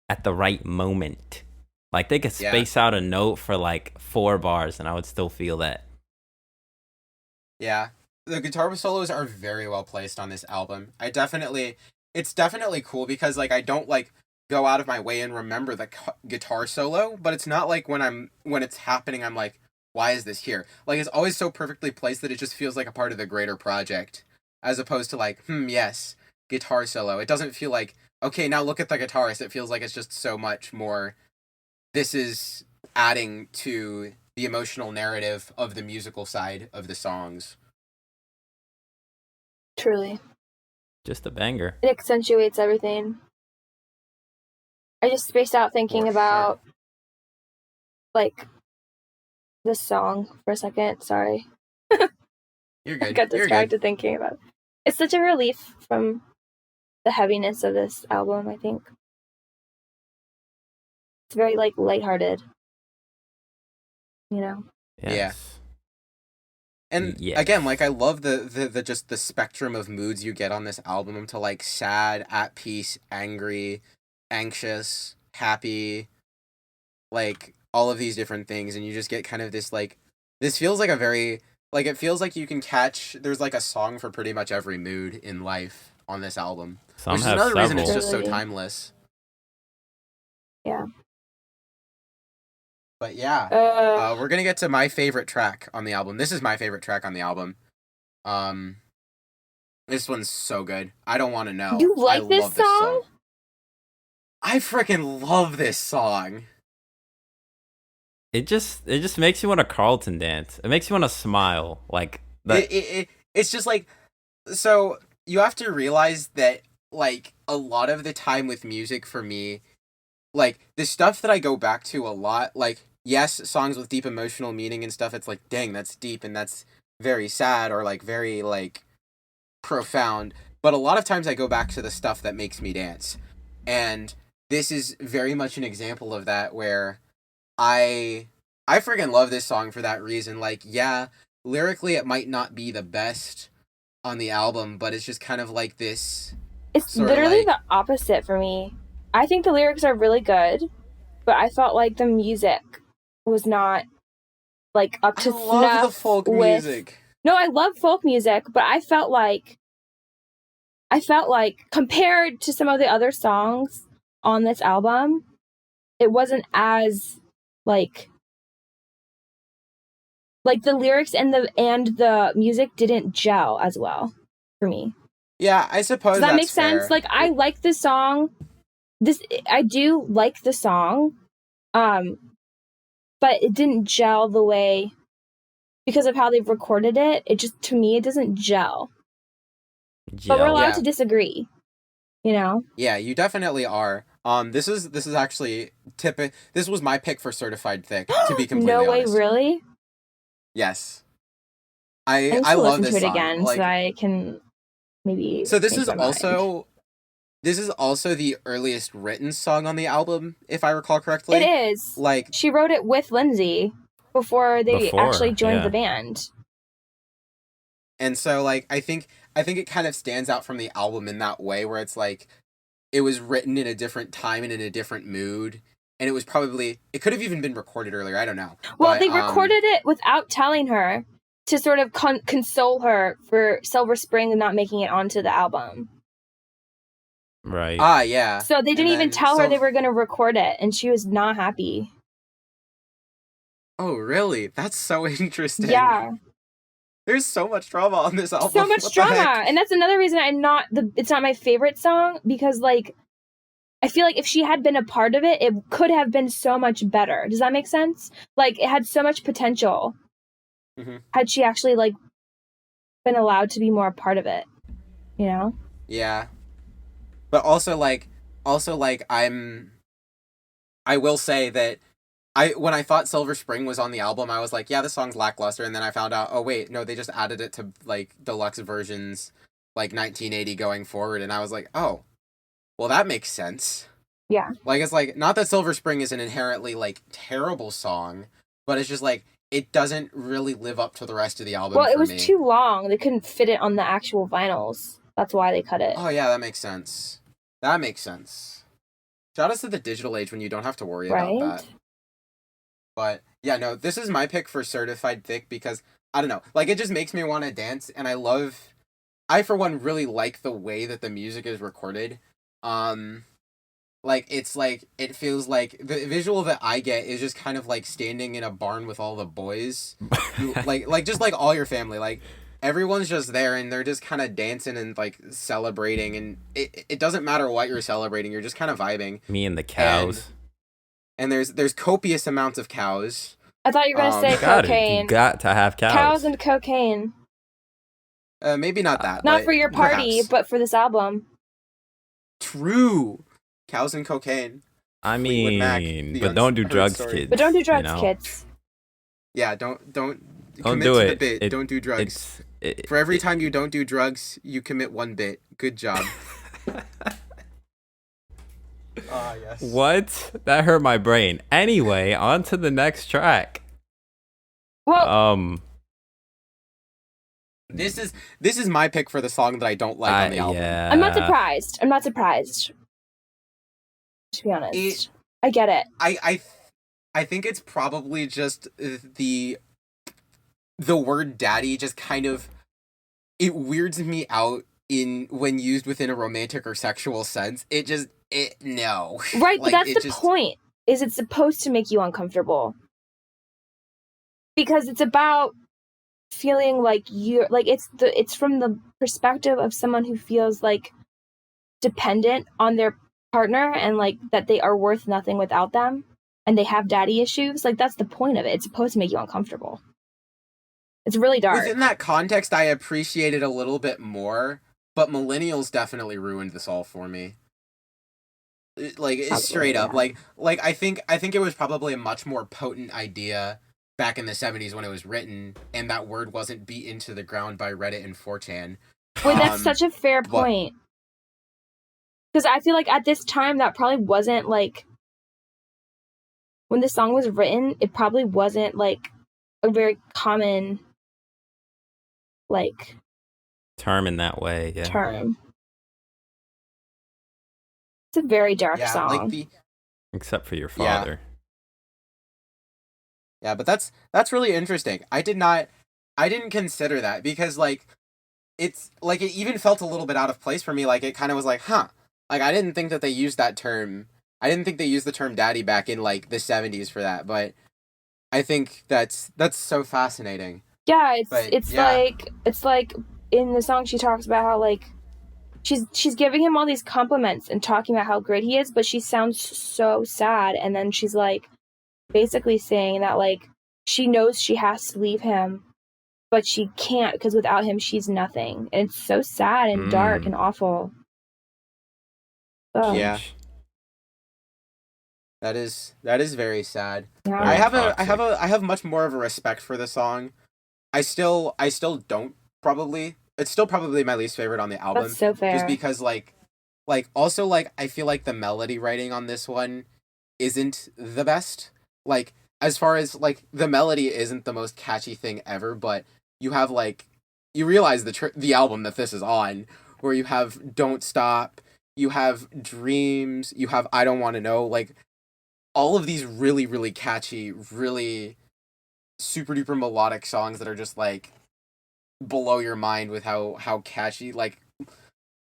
at the right moment. Like, they could Yeah. space out a note for like 4 bars and I would still feel that. Yeah. The guitar solos are very well placed on this album. It's definitely cool because like I don't like go out of my way and remember the guitar solo, but it's not like when it's happening I'm like, why is this here? Like it's always so perfectly placed that it just feels like a part of the greater project, as opposed to like, yes, guitar solo. It doesn't feel like, okay, now look at the guitarist. It feels like it's just so much more. This is adding to the emotional narrative of the musical side of the songs. Truly. Just a banger. It accentuates everything. I just spaced out thinking For about like this song for a second. Sorry. You're I good. got You're distracted good. thinking about it. It's such a relief from the heaviness of this album, I think. It's very like lighthearted. You know? Yes. And Yes. again, like I love the just the spectrum of moods you get on this album to like sad, at peace, angry, anxious, happy, like all of these different things, and you just get kind of this like this feels like a very like it feels like you can catch there's like a song for pretty much every mood in life on this album. Some Which is have another reason several. it's just so Really? timeless. Yeah. But yeah, we're gonna get to my favorite track on the album. This is my favorite track on the album. This one's so good. I Don't Want to Know. You like I this love this song? I freaking love this song. It just makes you want to Carlton dance. It makes you want to smile. Like that. It's just like, so you have to realize that like a lot of the time with music for me, like the stuff that I go back to a lot, like yes, songs with deep emotional meaning and stuff, it's like, dang, that's deep and that's very sad or like very like profound. But a lot of times I go back to the stuff that makes me dance. And this is very much an example of that where I freaking love this song for that reason. Like, yeah, lyrically it might not be the best on the album, but it's just kind of like this. It's literally the opposite for me. I think the lyrics are really good, but I felt like the music was not like up to snuff. I love the folk music. No, I love folk music, but I felt like compared to some of the other songs on this album, it wasn't as like the lyrics and the music didn't gel as well for me. Yeah, I suppose does that make sense? Fair. Like, I like the song. I do like the song, but it didn't gel the way because of how they've recorded it. It just, to me, it doesn't gel. But we're allowed to disagree, you know? Yeah, you definitely are. This is actually this was my pick for Certified Thicc, to be completely honest. No way, really? Yes. I love this song. To it again, like, so I can maybe. So this is also the earliest written song on the album, if I recall correctly. It is. Like, she wrote it with Lindsay before they actually joined the band. And so, like, I think it kind of stands out from the album in that way, where it's like it was written in a different time and in a different mood, and it could have even been recorded earlier. I don't know. Well, they recorded it without telling her to sort of console her for Silver Spring not making it onto the album. Right. Ah, yeah. So they didn't even tell her they were going to record it, and she was not happy. Oh, really? That's so interesting. Yeah. There's so much drama on this album. So much drama. And that's another reason it's not my favorite song, because, like, I feel like if she had been a part of it, it could have been so much better. Does that make sense? Like, it had so much potential. Mm-hmm. Had she actually, like, been allowed to be more a part of it, you know? Yeah. But also, I will say that when I thought Silver Spring was on the album, I was like, yeah, this song's lackluster, and then I found out, oh wait, no, they just added it to, like, deluxe versions, like, 1980 going forward, and I was like, oh, well, that makes sense. Yeah. Like, it's like, not that Silver Spring is an inherently, like, terrible song, but it's just, like, it doesn't really live up to the rest of the album. Well, it was too long. They couldn't fit it on the actual vinyls. That's why they cut it. Oh, yeah, that makes sense. That makes sense. Shout out to the digital age when you don't have to worry about that. But, yeah, no, this is my pick for Certified Thicc because, I don't know, like, it just makes me want to dance, and I, for one, really like the way that the music is recorded. Like, it's like, it feels like, the visual that I get is just kind of like standing in a barn with all the boys. like, just like all your family, like, everyone's just there, and they're just kind of dancing and, like, celebrating, and it doesn't matter what you're celebrating, you're just kind of vibing. Me and the cows. And there's copious amounts of cows. I thought you were going to say cocaine. You got to have cows. Cows and cocaine. Maybe not that. Not for your party, perhaps. But for this album. True. Cows and cocaine. I mean, but don't do drugs, kids. But don't do drugs, kids. Yeah, don't do it. The bit. Don't do drugs. For every time you don't do drugs, you commit one bit. Good job. Ah, yes. What? That hurt my brain. Anyway, on to the next track. Well, this is my pick for the song that I don't like on the album. Yeah. I'm not surprised. To be honest, I get it. I think it's probably just the word daddy just kind of, it weirds me out when used within a romantic or sexual sense. No. Right, like, but that's the point. Is it's supposed to make you uncomfortable. because it's about feeling like you're like it's from the perspective of someone who feels like dependent on their partner and like that they are worth nothing without them and they have daddy issues. Like that's the point of it. It's supposed to make you uncomfortable. It's really dark. Within that context, I appreciate it a little bit more, but millennials definitely ruined this all for me. Like straight up, like I think it was probably a much more potent idea back in the 70s when it was written, and that word wasn't beat into the ground by Reddit and 4chan. Wait, that's such a fair point. Because I feel like at this time, that probably wasn't like when the song was written. It probably wasn't like a very common like term in that way. Yeah. Term. It's a very dark song. Like except for your father. Yeah, but that's really interesting. I didn't consider that because like it's like it even felt a little bit out of place for me. Like it kind of was like, huh. Like I didn't think that they used that term. I didn't think they used the term daddy back in like the 70s for that, but I think that's so fascinating. Yeah, it's like in the song she talks about how like she's giving him all these compliments and talking about how great he is, but she sounds so sad, and then she's like basically saying that like she knows she has to leave him, but she can't because without him she's nothing. And it's so sad and dark and awful. Yeah. That is very sad. Yeah. I have much more of a respect for the song. I still don't probably. It's still probably my least favorite on the album. That's so fair. Just because like also like I feel like the melody writing on this one isn't the best. Like as far as like the melody isn't the most catchy thing ever, but you have like you realize the album that this is on, where you have Don't Stop, you have Dreams, you have I Don't Want to Know, like all of these really, really catchy, really super duper melodic songs that are just like blow your mind with how catchy like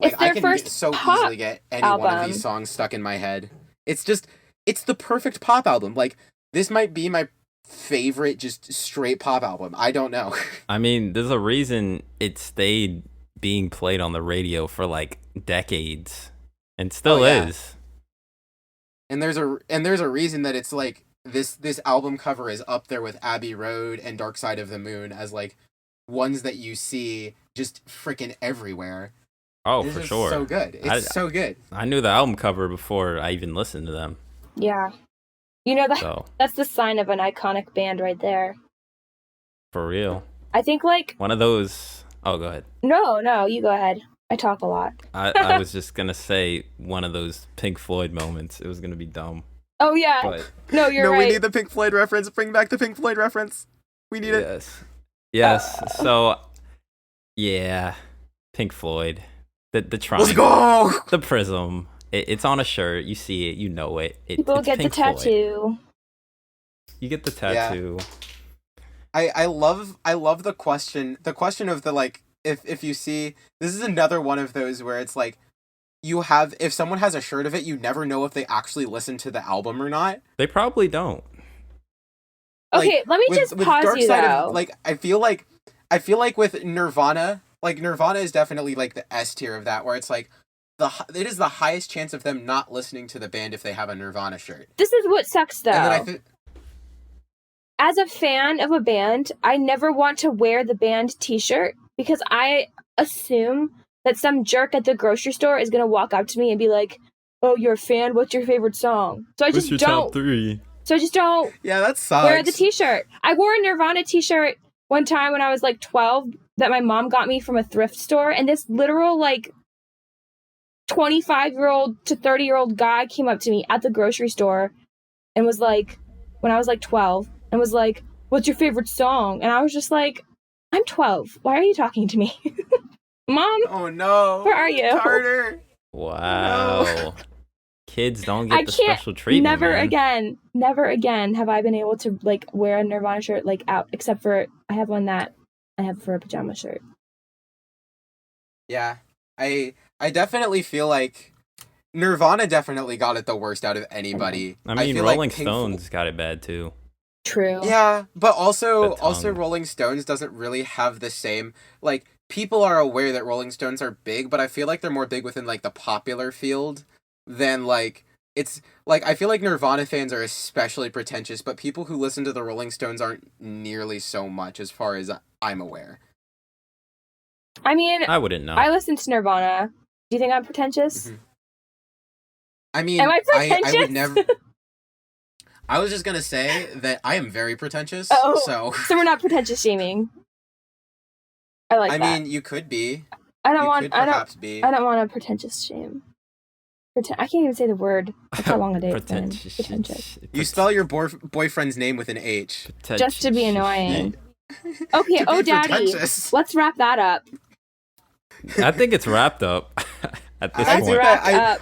I can so easily get any one of these songs stuck in my head. It's the perfect pop album. Like this might be my favorite just straight pop album. I don't know. I mean, there's a reason it stayed being played on the radio for like decades and still is. And there's a reason that it's like this album cover is up there with Abbey Road and Dark Side of the Moon as like ones that you see just freaking everywhere. Oh, for sure. So good. It's so good. I knew the album cover before I even listened to them. Yeah. You know that's the sign of an iconic band right there. For real. I think like one of those. Oh, go ahead. No, you go ahead. I talk a lot. I was just gonna say one of those Pink Floyd moments. It was gonna be dumb. Oh yeah. But no, you're right. No, we need the Pink Floyd reference. Bring back the Pink Floyd reference. We need it. Yes. So, yeah, Pink Floyd. The triangle. Let's go. The prism. It's on a shirt. You see it. You know it. People get the tattoo. You get the tattoo. Yeah. I love the question. The question of the like, if you see, this is another one of those where it's like, if someone has a shirt of it, you never know if they actually listen to the album or not. They probably don't. Okay, let me just pause you though. Like I feel like with Nirvana, like Nirvana is definitely like the S tier of that, where it's like it is the highest chance of them not listening to the band if they have a Nirvana shirt. This is what sucks though. And then as a fan of a band, I never want to wear the band t-shirt because I assume that some jerk at the grocery store is going to walk up to me and be like, "Oh, you're a fan? What's your favorite song?" So I just don't. Top 3? So I just don't. Yeah, that sucks. Wear the t-shirt. I wore a Nirvana t-shirt one time when I was like 12 that my mom got me from a thrift store, and this literal like 25-year-old to 30-year-old guy came up to me at the grocery store and was like, when I was like 12, and was like, "What's your favorite song?" And I was just like, "I'm 12. Why are you talking to me?" Mom? Oh no. Where are you? Carter. Wow. No. Kids don't get the special treatment. Never again have I been able to like wear a Nirvana shirt like out, except for I have one that I have for a pajama shirt. Yeah. I definitely feel like Nirvana definitely got it the worst out of anybody. I mean, Rolling Stones got it bad too. True. Yeah, but The also tongue. Rolling Stones doesn't really have the same, like, people are aware that Rolling Stones are big, but I feel like they're more big within like the popular field than like it's like I feel like Nirvana fans are especially pretentious, but people who listen to the Rolling Stones aren't nearly so much as far as I'm aware. I mean, I wouldn't know. I listen to Nirvana. Do you think I'm pretentious? Mhm. I mean, Am I pretentious? I would never. I was just gonna say that I am very pretentious, Oh. so So we're not pretentious shaming. I like I that. mean, you could be. I don't You want. could I perhaps be. don't want a pretentious shame. I can't even say the word. That's how long a day it's been. Pretentious. Pretentious. You spell your boyfriend's name with an H. Just to be annoying. Okay. To Oh, be daddy. pretentious. Let's wrap that up. I think it's wrapped up at this I Let's think point. wrap that up.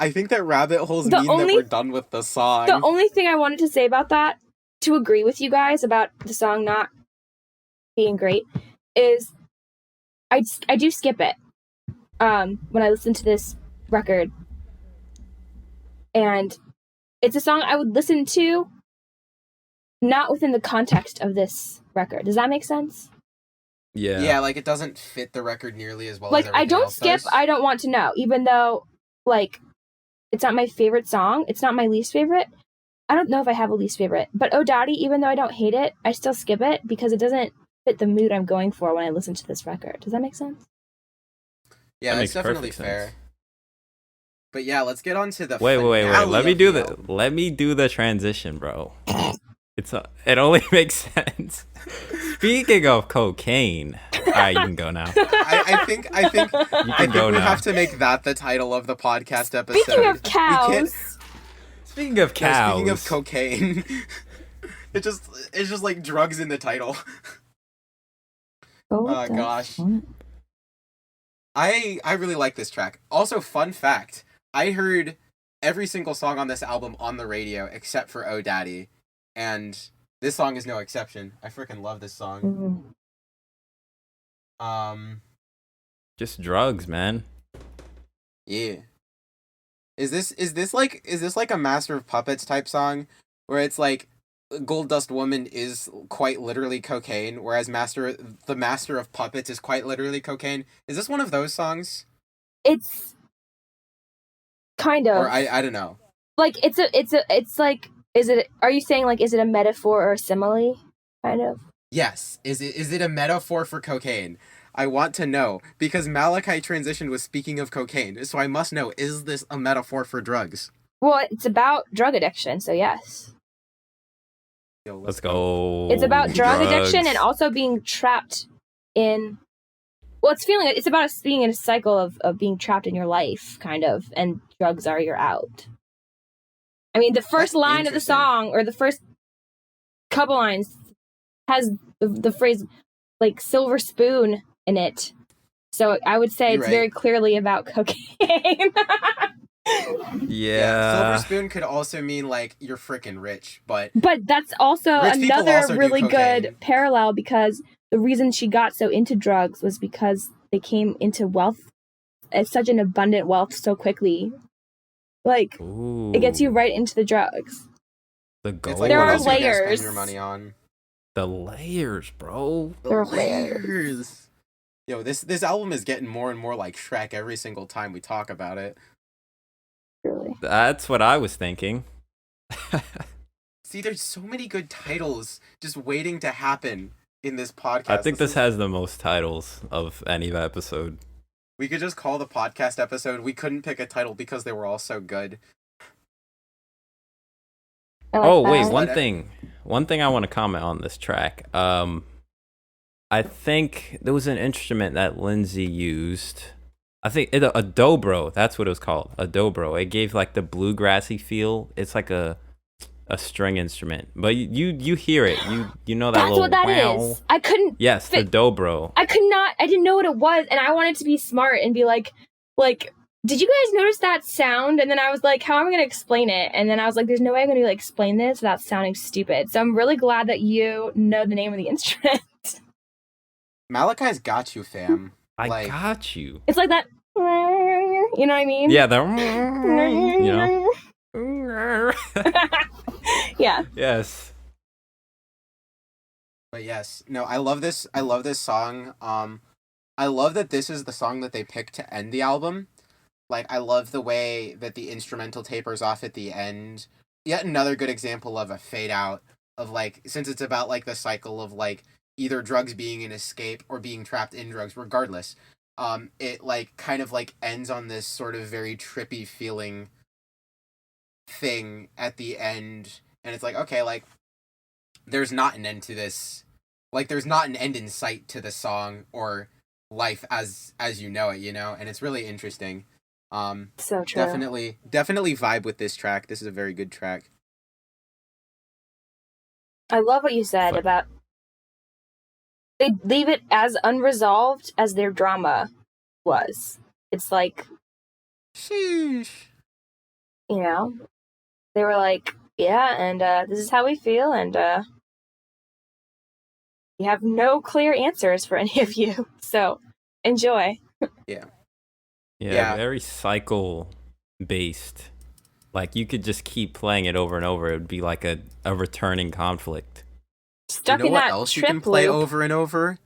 I think that rabbit holes The mean only- that we're done with the song. The only thing I wanted to say about that, to agree with you guys about the song not being great, is I do skip it when I listen to this record. And it's a song I would listen to not within the context of this record. Does that make sense? Yeah, like it doesn't fit the record nearly as well Like, as I everything don't else skip, does. I don't want to know. Even though, like, it's not my favorite song. It's not my least favorite. I don't know if I have a least favorite. But Oh Daddy, even though I don't hate it, I still skip it because it doesn't fit the mood I'm going for when I listen to this record. Does that make sense? Yeah, That that's makes definitely perfect fair. sense. But yeah, let's get on to the Wait. finale Let me of do the the album. let me do the transition, bro. It only makes sense. Speaking of cocaine, all right, you can go now. I think You can go we now. have to make that the title of the podcast episode. Speaking of We can't- cows, Speaking of No, cows. speaking of cocaine, it's just like drugs in the title. Oh gosh. I really like this track. Also, fun fact, I heard every single song on this album on the radio except for Oh Daddy, and this song is no exception. I freaking love this song. Just drugs, man. Yeah. Is this like a Master of Puppets type song where it's like Gold Dust Woman is quite literally cocaine, whereas the Master of Puppets is quite literally cocaine? Is this one of those songs? it's kind of Or I don't know. like it's like, is it? Are you saying like, is it a metaphor or a simile? Kind of. Yes. Is it a metaphor for cocaine? I want to know, because Malachi transitioned with speaking of cocaine, so I must know, is this a metaphor for drugs? Well, it's about drug addiction, so yes. Yo, Let's go. It's about drug addiction and Drugs. also being trapped in. Well, it's about us being in a cycle of being trapped in your life, kind of, and drugs are your out. I mean, the first That's line of the interesting. song, or the first couple lines, has the phrase like silver spoon in it. So I would say You're it's right. very clearly about cocaine. Yeah. Silver spoon could also mean like you're freaking rich, but But that's also Rich people another also do really cocaine. good parallel, because the reason she got so into drugs was because they came into wealth, such an abundant wealth so quickly. Like, Ooh. it gets you right into the drugs. The it's gold. like There what are else are you gonna layers. spend your money on? The layers, bro. The There are layers. layers. Yo, this album is getting more and more like Shrek every single time we talk about it. Really. That's what I was thinking. See, there's so many good titles just waiting to happen in this podcast. I think this is- has the most titles of any episode. We could just call the podcast episode. We couldn't pick a title because they were all so good. I like Oh wait, that. one thing I want to comment on this track. I think there was an instrument that Lindsay used. I think a dobro. That's what it was called. A dobro. It gave like the bluegrassy feel. It's like a string instrument, but you hear it. You know that That's little what that wow. is. I couldn't. Yes, the fit- dobro. I could not. I didn't know what it was, and I wanted to be smart and be like, did you guys notice that sound? And then I was like, how am I going to explain it? And then I was like, there's no way I'm going to like explain this without sounding stupid. So I'm really glad that you know the name of the instrument. Malachi's got you, fam. I like- got you. It's like that. You know what I mean? Yeah, the you know. Yeah. Yes. But yes, no, I love this. I love this song. I love that this is the song that they picked to end the album. Like, I love the way that the instrumental tapers off at the end. Yet another good example of a fade out of, like, since it's about, like, the cycle of, like, either drugs being an escape or being trapped in drugs, regardless. It, like, kind of, like, ends on this sort of very trippy feeling thing at the end. And it's like, okay, like, there's not an end to this. Like, there's not an end in sight to the song or life as you know it, you know? And it's really interesting. So true. Definitely vibe with this track. This is a very good track. I love what you said about they leave it as unresolved as their drama was. It's like, sheesh. You know, they were like, yeah, and this is how we feel, and we have no clear answers for any of you, so enjoy. Yeah, very cycle based. Like, you could just keep playing it over and over. It would be like a returning conflict. Stuck you know in what that else you trip can play loop. over and over?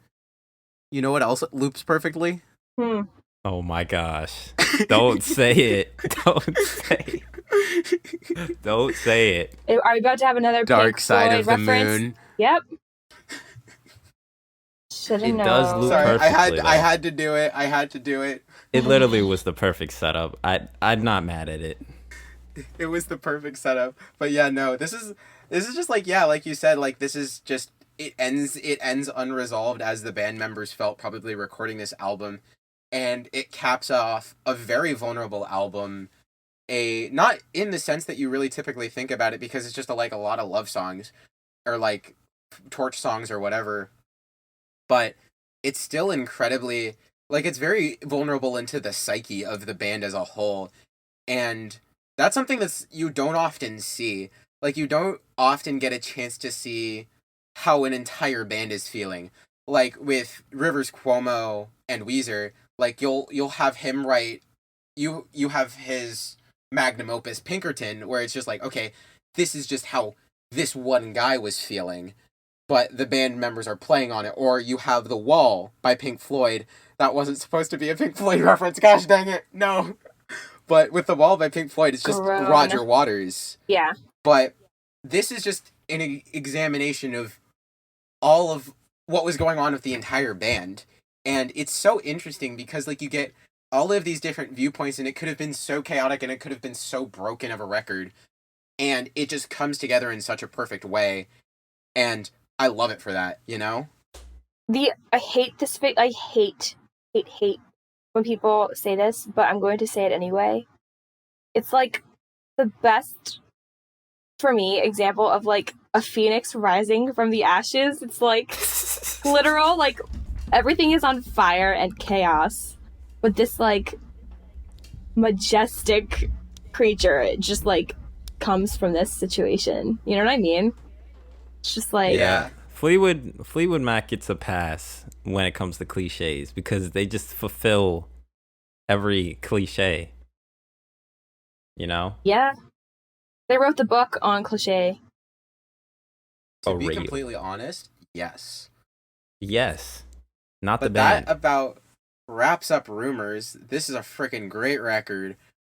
You know what else loops perfectly? Oh my gosh. Don't say it. Don't say it. Don't say it. Are we about to have another Dark Pink Side Floyd of the reference? Moon? Yep. Should've known. Does loop Sorry, perfectly. I had to do it. I had to do it. It literally was the perfect setup. I'm not mad at it. It was the perfect setup. But yeah, no, this is just like, yeah, like you said, like this is just it ends unresolved as the band members felt probably recording this album, and it caps off a very vulnerable album. Not in the sense that you really typically think about it, because it's just like a lot of love songs or like torch songs or whatever. But it's still incredibly, like, it's very vulnerable into the psyche of the band as a whole. And that's something you don't often see. Like, you don't often get a chance to see how an entire band is feeling. Like, with Rivers Cuomo and Weezer, like, you'll have him write, you have his magnum opus Pinkerton, where it's just like, okay, this is just how this one guy was feeling, but the band members are playing on it. Or you have The Wall by Pink Floyd. That wasn't supposed to be a Pink Floyd reference, gosh dang it, no. But with The Wall by Pink Floyd, it's just Roger Waters. Yeah. But this is just an examination of all of what was going on with the entire band. And it's so interesting because, like, you get all of these different viewpoints, and it could have been so chaotic and it could have been so broken of a record. And it just comes together in such a perfect way. And I love it for that, you know? I hate this. I hate when people say this, but I'm going to say it anyway. It's like the best, for me, example of like a phoenix rising from the ashes. It's like literal, like everything is on fire and chaos, but this like majestic creature, it just like comes from this situation. You know what I mean? It's just like, yeah. Fleetwood Mac gets a pass when it comes to cliches because they just fulfill every cliche. You know? Yeah. They wrote the book on cliche. To be completely honest, yes. Yes. Not but the band. That about wraps up Rumours. This is a freaking great record.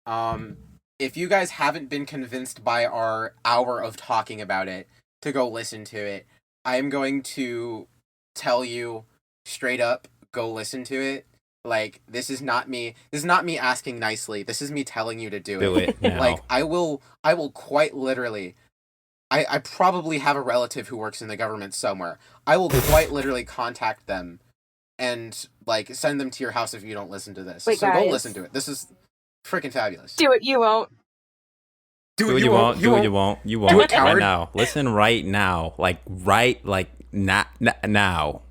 If you guys haven't been convinced by our hour of talking about it to go listen to it, I am going to tell you straight up, go listen to it. Like, this is not me asking nicely. This is me telling you to do it now. Like, I will quite literally, I probably have a relative who works in the government somewhere. I will quite literally contact them and, like, send them to your house if you don't listen to this. Wait, so guys. go listen to it. This is freaking fabulous. Do it, you won't. Do it, you won't. Do it, you won't. You won't. Do it, right coward. now. Listen right now. Like, now.